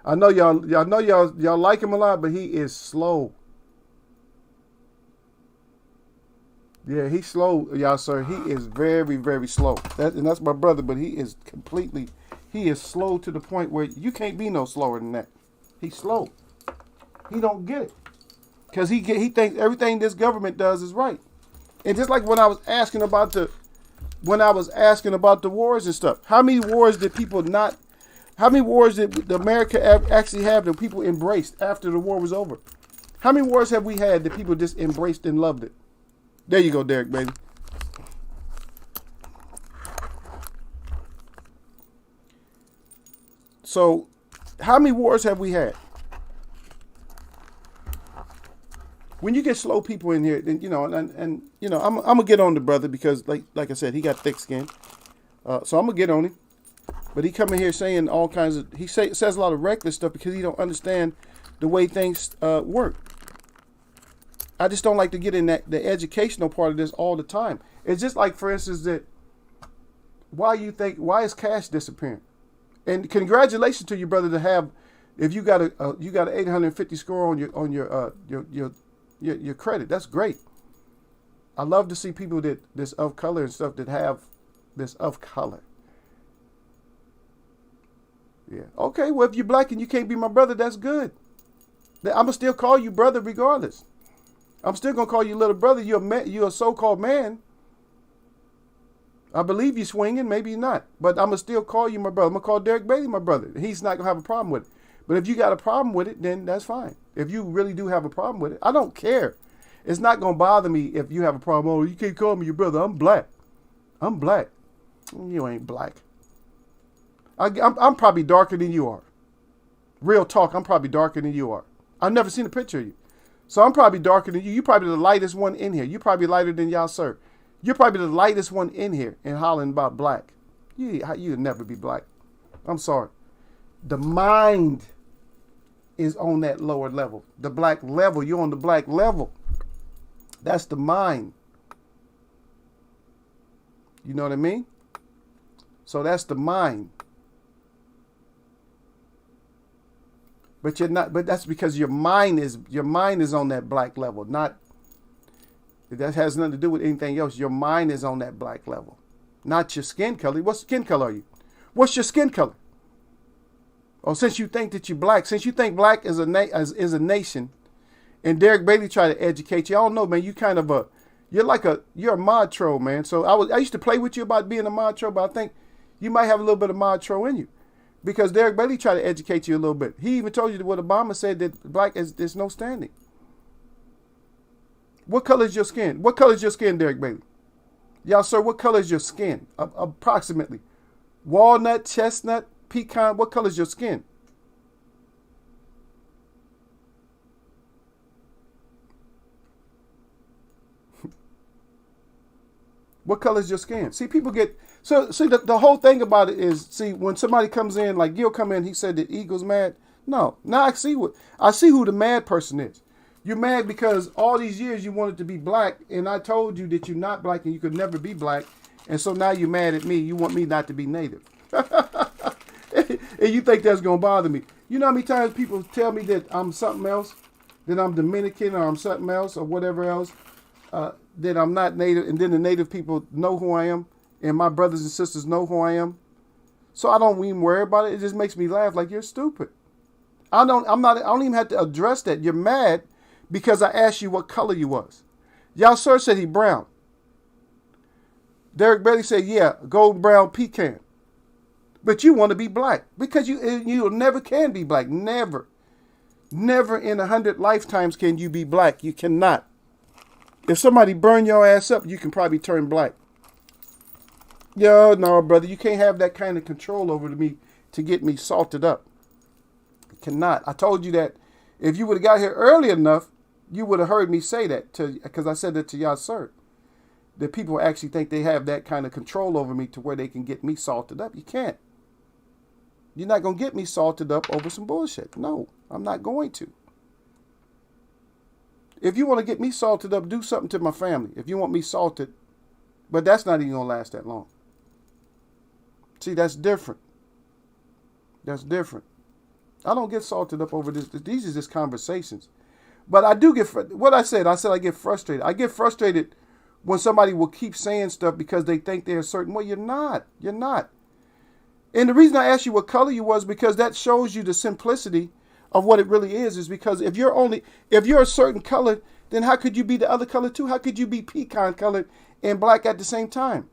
I know y'all like him a lot, but he is slow. Yeah, he's slow, y'all, sir. He is very, very slow. That's my brother, but he is slow to the point where you can't be no slower than that. He's slow. He don't get it. Because he thinks everything this government does is right. And just like when I was asking about the wars and stuff, how many wars did America actually have that people embraced after the war was over? How many wars have we had that people just embraced and loved it? There you go, Derek, baby. So, how many wars have we had? When you get slow people in here, then I'm gonna get on the brother because, like I said, he got thick skin. So I'm gonna get on him. But he come in here saying all kinds of, says a lot of reckless stuff because he don't understand the way things work. I just don't like to get in the educational part of this all the time. It's just like, for instance, that why is cash disappearing? And congratulations to you, brother, to have, if you got an 850 score on your credit. That's great. I love to see people that's of color and stuff that have this of color. Yeah. Okay. Well, if you're black and you can't be my brother, that's good. I'm gonna still call you brother regardless. I'm still gonna call you little brother. You're a so-called man. I believe you swinging, maybe you're not, but I'm gonna still call you my brother. I'm gonna call Derek Beatty my brother. He's not gonna have a problem with it. But if you got a problem with it, then that's fine. If you really do have a problem with it, I don't care. It's not gonna bother me if you have a problem. Oh, you can't call me your brother. I'm black. I'm black. You ain't black. I'm probably darker than you are. Real talk, I'm probably darker than you are. I've never seen a picture of you. So I'm probably darker than you. You're probably the lightest one in here. You're probably lighter than y'all, sir. You're probably the lightest one in here and hollering about black. You'd never be black. I'm sorry. The mind is on that lower level. The black level, you're on the black level. That's the mind. You know what I mean? So that's the mind. But you're not. But that's because your mind is on that black level. Not. That has nothing to do with anything else. Your mind is on that black level, not your skin color. What skin color are you? What's your skin color? Oh, since you think that you're black, since you think black is a nation, and Derek Beatty tried to educate you. I don't know, man. You're a mod troll, man. So I used to play with you about being a mod troll, but I think you might have a little bit of mod troll in you. Because Derek Beatty tried to educate you a little bit. He even told you what Obama said, that black there's no standing. What color is your skin? What color is your skin, Derek Beatty? Y'all, sir, what color is your skin? Approximately. Walnut, chestnut, pecan, what color is your skin? What color is your skin? See, people get... So, see, the whole thing about it is, see, when somebody comes in, like Gil come in, he said that Eagle's mad. No, now I see who the mad person is. You're mad because all these years you wanted to be black, and I told you that you're not black and you could never be black, and so now you're mad at me. You want me not to be native. And you think that's going to bother me. You know how many times people tell me that I'm something else? That I'm Dominican or I'm something else or whatever else? That I'm not native, and then the native people know who I am, and my brothers and sisters know who I am. So I don't even worry about it. It just makes me laugh like you're stupid. I don't even have to address that. You're mad because I asked you what color you was. Y'all sir said he brown. Derek Bailey said, yeah, golden brown pecan. But you want to be black because you never can be black. Never. Never in 100 lifetimes can you be black. You cannot. If somebody burn your ass up, you can probably turn black. Yo, no, brother, you can't have that kind of control over me to get me salted up. You cannot. I told you that if you would have got here early enough, you would have heard me say that because I said that to y'all, sir. That people actually think they have that kind of control over me to where they can get me salted up. You can't. You're not going to get me salted up over some bullshit. No, I'm not going to. If you want to get me salted up, do something to my family. If you want me salted, but that's not even going to last that long. See, that's different. That's different. I don't get salted up over this. These are just conversations. But I do get, what I said I get frustrated. I get frustrated when somebody will keep saying stuff because they think they're a certain way. You're not. You're not. And the reason I asked you what color you was because that shows you the simplicity of what it really is because if you're a certain color, then how could you be the other color too? How could you be pecan colored and black at the same time?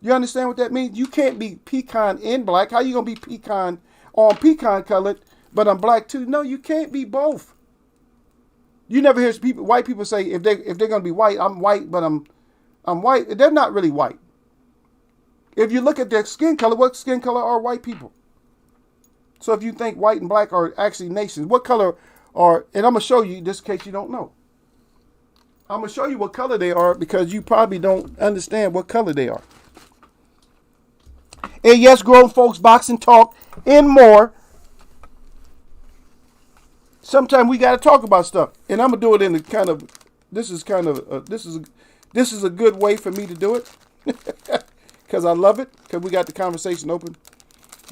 You understand what that means? You can't be pecan and black. How you going to be pecan colored, but I'm black too? No, you can't be both. You never hear white people say if they're going to be white, I'm white, but I'm white. They're not really white. If you look at their skin color, what skin color are white people? So if you think white and black are actually nations, what color are, and I'm going to show you just in case you don't know. I'm going to show you what color they are because you probably don't understand what color they are. And yes, grown folks, boxing talk, and more. Sometimes we got to talk about stuff, and I'm gonna do it in a kind of. This is a good way for me to do it, because I love it. Because we got the conversation open.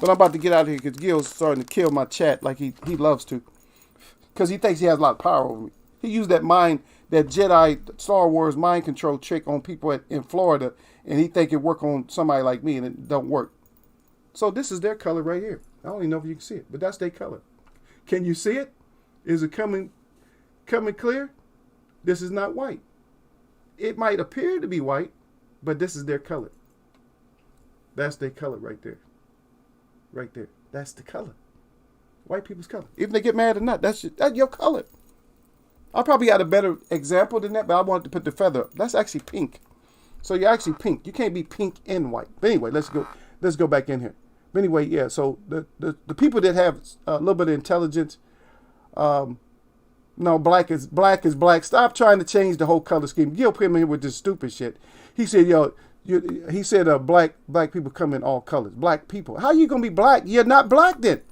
But I'm about to get out of here because Gil's starting to kill my chat like he loves to, because he thinks he has a lot of power over me. He used that Jedi Star Wars mind control trick on people in Florida, and he think it work on somebody like me, and it don't work. So this is their color right here. I don't even know if you can see it, but that's their color. Can you see it? Is it coming clear? This is not white. It might appear to be white, but this is their color. That's their color right there. Right there. That's the color. White people's color. Even if they get mad or not, that's your color. I probably got a better example than that, but I wanted to put the feather up. That's actually pink. So you're actually pink. You can't be pink and white. But anyway, let's go back in here. But anyway, yeah, so the people that have a little bit of intelligence, no, black is black. Stop trying to change the whole color scheme. Gil put him in here with this stupid shit. He said, black people come in all colors. Black people. How you going to be black? You're not black then.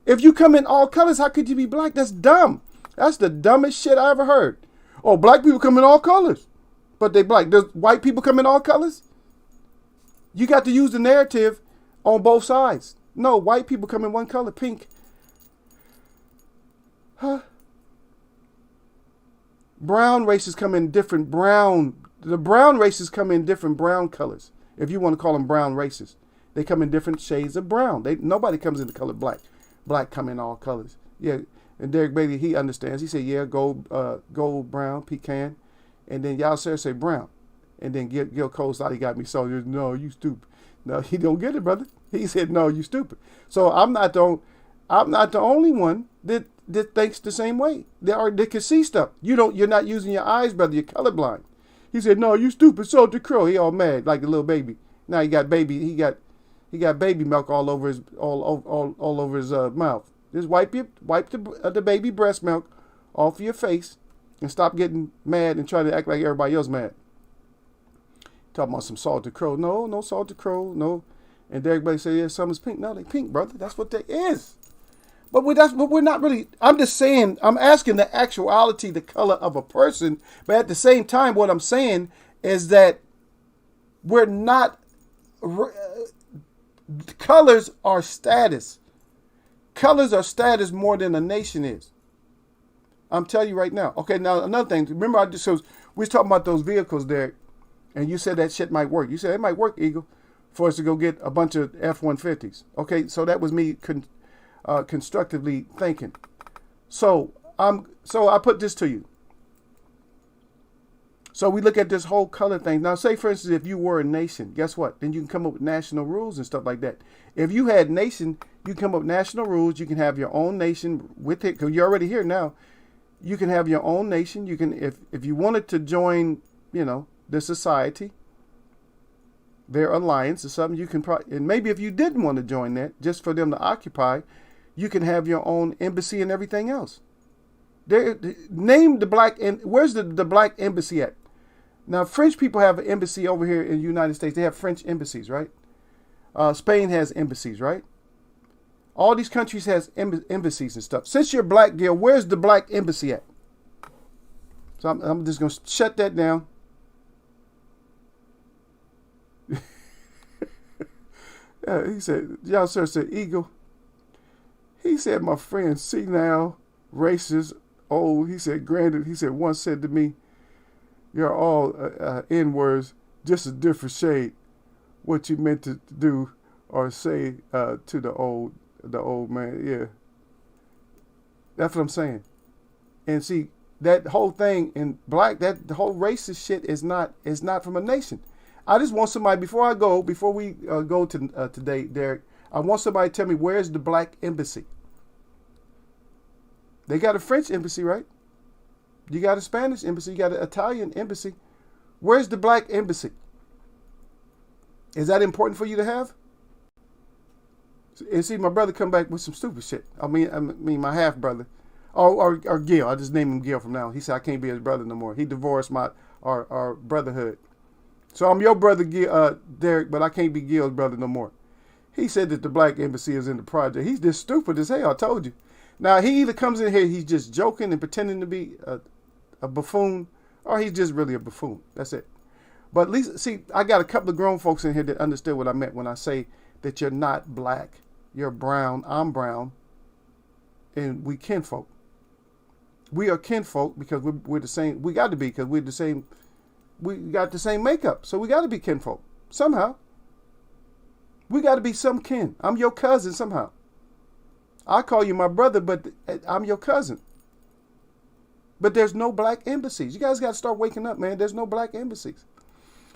If you come in all colors, how could you be black? That's dumb. That's the dumbest shit I ever heard. Oh, black people come in all colors, but they black. Does white people come in all colors? You got to use the narrative on both sides. No, white people come in one color, pink. Huh? Brown races come in different brown. The brown races come in different brown colors. If you want to call them brown races, they come in different shades of brown. Nobody comes in the color black. Black come in all colors. Yeah, and Derek Bailey, he understands. He said, yeah, gold, brown, pecan, and then y'all say brown, and then Gil Cole thought he got me. So no, you stupid. No, he don't get it, brother. He said, no, you stupid. So I'm not the only one that thinks the same way. They can see stuff. You're not using your eyes, brother. You're colorblind. He said, no, you stupid salted crow. He all mad like a little baby. Now he got baby milk all over his mouth. Just wipe the baby breast milk off your face and stop getting mad and trying to act like everybody else mad. Talking about some salted crow. No salted crow. No. And Derek Bailey said, yeah, something's pink. No, they pink, brother. That's what they is. But we're not really. I'm just saying. I'm asking the actuality, the color of a person. But at the same time, what I'm saying is that we're not. Colors are status. Colors are status more than a nation is. I'm telling you right now. Okay, now another thing. Remember, we was talking about those vehicles there, and you said that shit might work. You said it might work, Eagle, for us to go get a bunch of F-150s. Okay, so that was me constructively thinking. So I put this to you. So we look at this whole color thing. Now, say, for instance, if you were a nation, guess what? Then you can come up with national rules and stuff like that. If you had nation, you come up with national rules. You can have your own nation with it, because you're already here now. You can have your own nation. You can, if you wanted to join, the society, their alliance or something, you can probably, and maybe if you didn't want to join that, just for them to occupy, you can have your own embassy and everything else. Name the black, where's the black embassy at? Now, French people have an embassy over here in the United States. They have French embassies, right? Spain has embassies, right? All these countries has embassies and stuff. Since you're black, Gil, where's the black embassy at? So I'm just going to shut that down. He said, y'all sir said, Eagle. He said, my friend, senile, racist, old. He said, granted, he said, once said to me, you're all N-words, just a different shade. What you meant to do or say to the old man. Yeah. That's what I'm saying. And see, that whole thing in black, the whole racist shit is not from a nation. I just want somebody, before we go to today, Derek, I want somebody to tell me, where's the black embassy? They got a French embassy, right? You got a Spanish embassy. You got an Italian embassy. Where's the black embassy? Is that important for you to have? And see, my brother come back with some stupid shit. I mean, my half brother, or Gil. I just named him Gil from now on. He said I can't be his brother no more. He divorced our brotherhood. So I'm your brother, Gil, Derek, but I can't be Gil's brother no more. He said that the black embassy is in the project. He's just stupid as hell. I told you. Now he either comes in here, he's just joking and pretending to be a buffoon, or he's just really a buffoon. That's it. But at least, see, I got a couple of grown folks in here that understood what I meant when I say that you're not black. You're brown. I'm brown. And we kinfolk. We are kinfolk because we're the same. We got to be, because we're the same. We got the same makeup. So we got to be kinfolk. Somehow. We got to be some kin. I'm your cousin somehow. I call you my brother, but I'm your cousin. But there's no black embassies. You guys got to start waking up, man. There's no black embassies.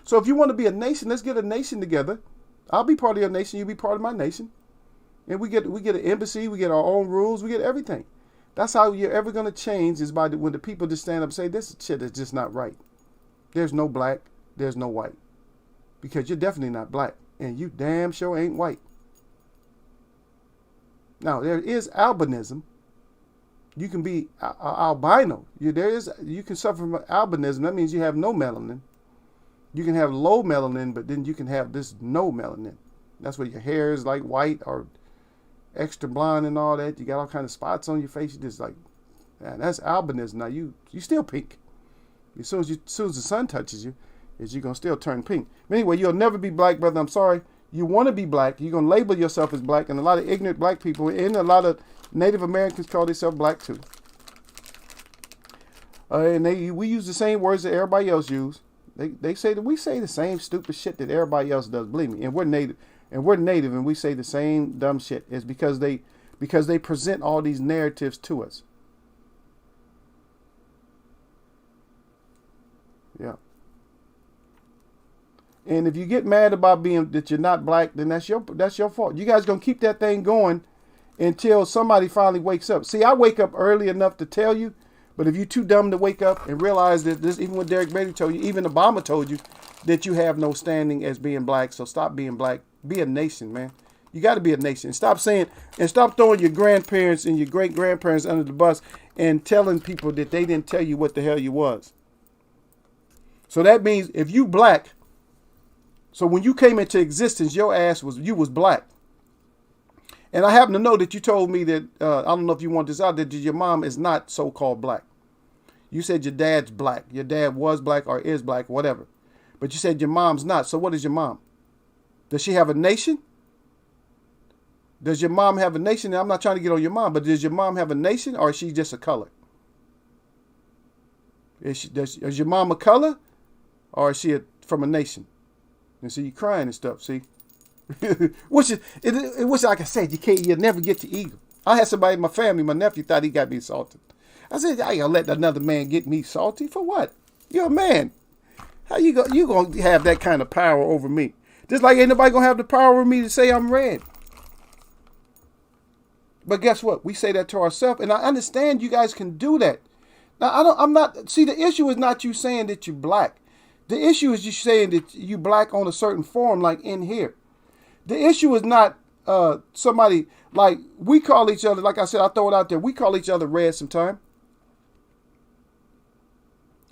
So if you want to be a nation, let's get a nation together. I'll be part of your nation. You be part of my nation. And we get an embassy. We get our own rules. We get everything. That's how you're ever going to change, is by when the people just stand up and say, this shit is just not right. There's no black. There's no white. Because you're definitely not black. And you damn sure ain't white. Now, there is albinism. You can be albino. You can suffer from albinism. That means you have no melanin. You can have low melanin, but then you can have this no melanin. That's where your hair is like white or extra blonde and all that. You got all kinds of spots on your face. You just like, man, that's albinism. Now you still pink. As soon as the sun touches you, you're gonna still turn pink. But anyway, you'll never be black, brother. I'm sorry. You want to be black. You're gonna label yourself as black, and a lot of ignorant black people and a lot of Native Americans call themselves black too. And we use the same words that everybody else use. They say that we say the same stupid shit that everybody else does. Believe me, and we're native, and we say the same dumb shit. It's because they present all these narratives to us. Yeah. And if you get mad about that you're not black, then that's your fault. You guys gonna keep that thing going until somebody finally wakes up. See, I wake up early enough to tell you, but if you're too dumb to wake up and realize that this, even what Derek Brady told you, even Obama told you that you have no standing as being black. So stop being black. Be a nation, man. You got to be a nation. Stop throwing your grandparents and your great grandparents under the bus and telling people that they didn't tell you what the hell you was. So that means if you black, so when you came into existence, you was black. And I happen to know that you told me that, I don't know if you want this out, that your mom is not so-called black. You said your dad's black. Your dad was black or is black, whatever. But you said your mom's not. So what is your mom? Does she have a nation? Does your mom have a nation? Now, I'm not trying to get on your mom, but does your mom have a nation or is she just a color? Is your mom a color or is she from a nation? And see, you crying and stuff, see? Which like I said, you'll never get to eagle. I had somebody in my family, my nephew thought he got me salted. I said, I ain't gonna let another man get me salty for what? You're a man. How you gonna have that kind of power over me? Just like ain't nobody gonna have the power over me to say I'm red. But guess what? We say that to ourselves, and I understand you guys can do that. Now see, the issue is not you saying that you're black. The issue is you saying that you black on a certain form, like in here. The issue is not somebody, like, we call each other, like I said, I throw it out there, we call each other red sometimes.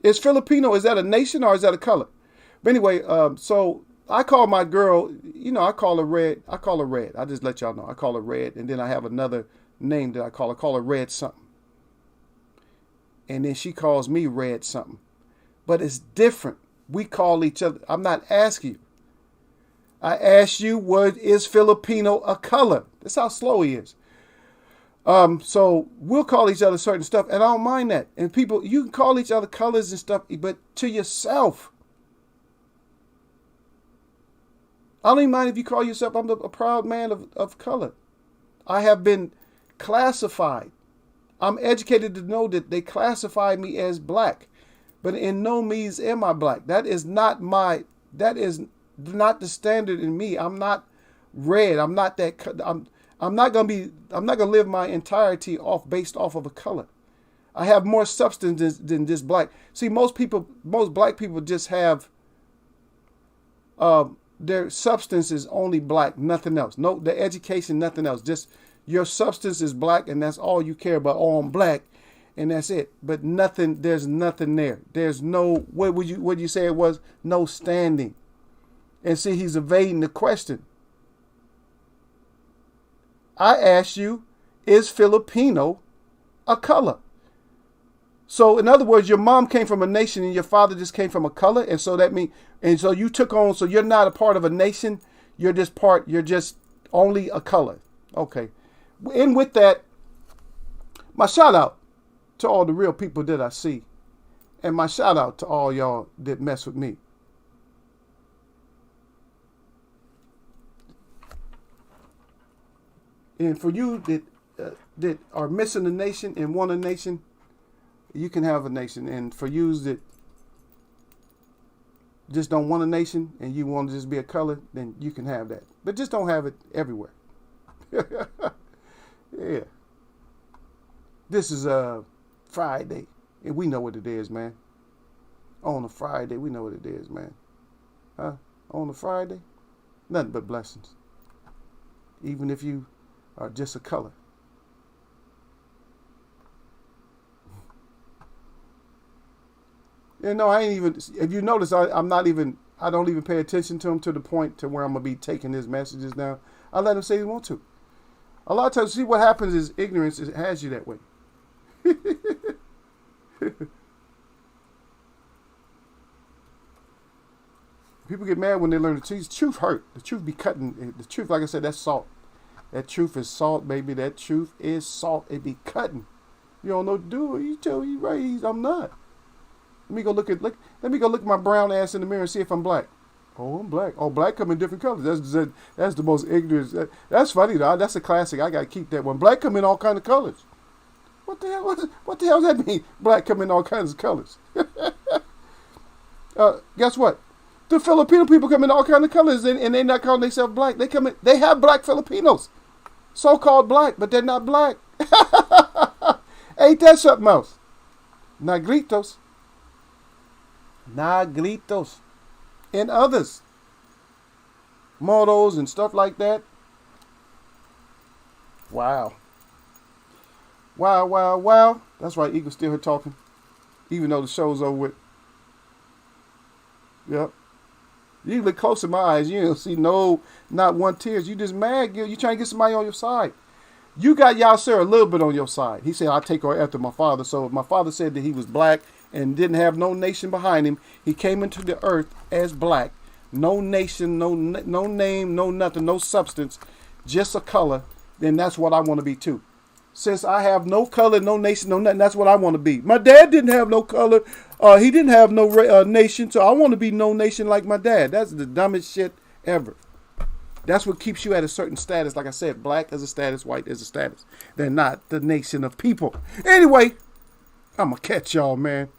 Is Filipino, is that a nation or is that a color? But anyway, so I call my girl, I call her red. I just let y'all know. I call her red, and then I have another name that I call her red something. And then she calls me red something. But it's different. We call each other, I'm not asking you. I asked you, what is Filipino a color? That's how slow he is. So we'll call each other certain stuff, and I don't mind that. And people, you can call each other colors and stuff, but to yourself. I don't even mind if you call yourself, I'm a proud man of color. I have been classified. I'm educated to know that they classify me as black, but in no means am I black. That is not the standard in me. I'm not red. I'm not that. I'm not gonna live my entirety based off of a color. I have more substance than just black. See, most black people just have their substance is only black, nothing else. No, the education, nothing else. Just your substance is black, and that's all you care about. Oh, I'm black, and that's it. But nothing. There's nothing there. There's no. What would you say it was? No standing. And see, he's evading the question. I asked you, is Filipino a color? So in other words, your mom came from a nation and your father just came from a color. And so that means, and so you took on, so you're not a part of a nation. You're just only a color. Okay. And with that, my shout out to all the real people that I see. And my shout out to all y'all that mess with me. And for you that are missing a nation and want a nation, you can have a nation. And for you that just don't want a nation and you want to just be a color, then you can have that. But just don't have it everywhere. Yeah. This is a Friday, and we know what it is, man. On a Friday, we know what it is, man. Huh? On a Friday, nothing but blessings. Even if you are just a color. I ain't even, if you notice, I don't even pay attention to them to the point to where I'm going to be taking his messages now. I let them say they want to. A lot of times, see what happens is ignorance has you that way. People get mad when they learn the truth. Truth hurt. The truth be cutting. The truth, like I said, that's salt. That truth is salt, baby. That truth is salt. It be cutting. You don't know what to do. You tell you right. I'm not. Let me go look at my brown ass in the mirror and see if I'm black. Oh, I'm black. Oh, black come in different colors. That's the most ignorant. That's funny though. That's a classic. I gotta keep that one. Black come in all kinds of colors. What the hell? What the hell does that mean? Black come in all kinds of colors. Guess what? The Filipino people come in all kinds of colors, and they're not calling themselves black. They have black Filipinos, so-called black, but they're not black. Ain't that something else? Negritos, and others, moros and stuff like that. Wow. That's right. Eagle's still here talking, even though the show's over with. Yep. You look close in my eyes, you don't see not one tears. You just mad. You trying to get somebody on your side. You got Yasser a little bit on your side. He said, I take her after my father. So if my father said that he was black and didn't have no nation behind him, he came into the earth as black. No nation, no name, no nothing, no substance, just a color. Then that's what I want to be too. Since I have no color, no nation, no nothing, that's what I want to be. My dad didn't have no color. He didn't have no nation. So I want to be no nation like my dad. That's the dumbest shit ever. That's what keeps you at a certain status. Like I said, black as a status, white as a status. They're not the nation of people. Anyway, I'm going to catch y'all, man.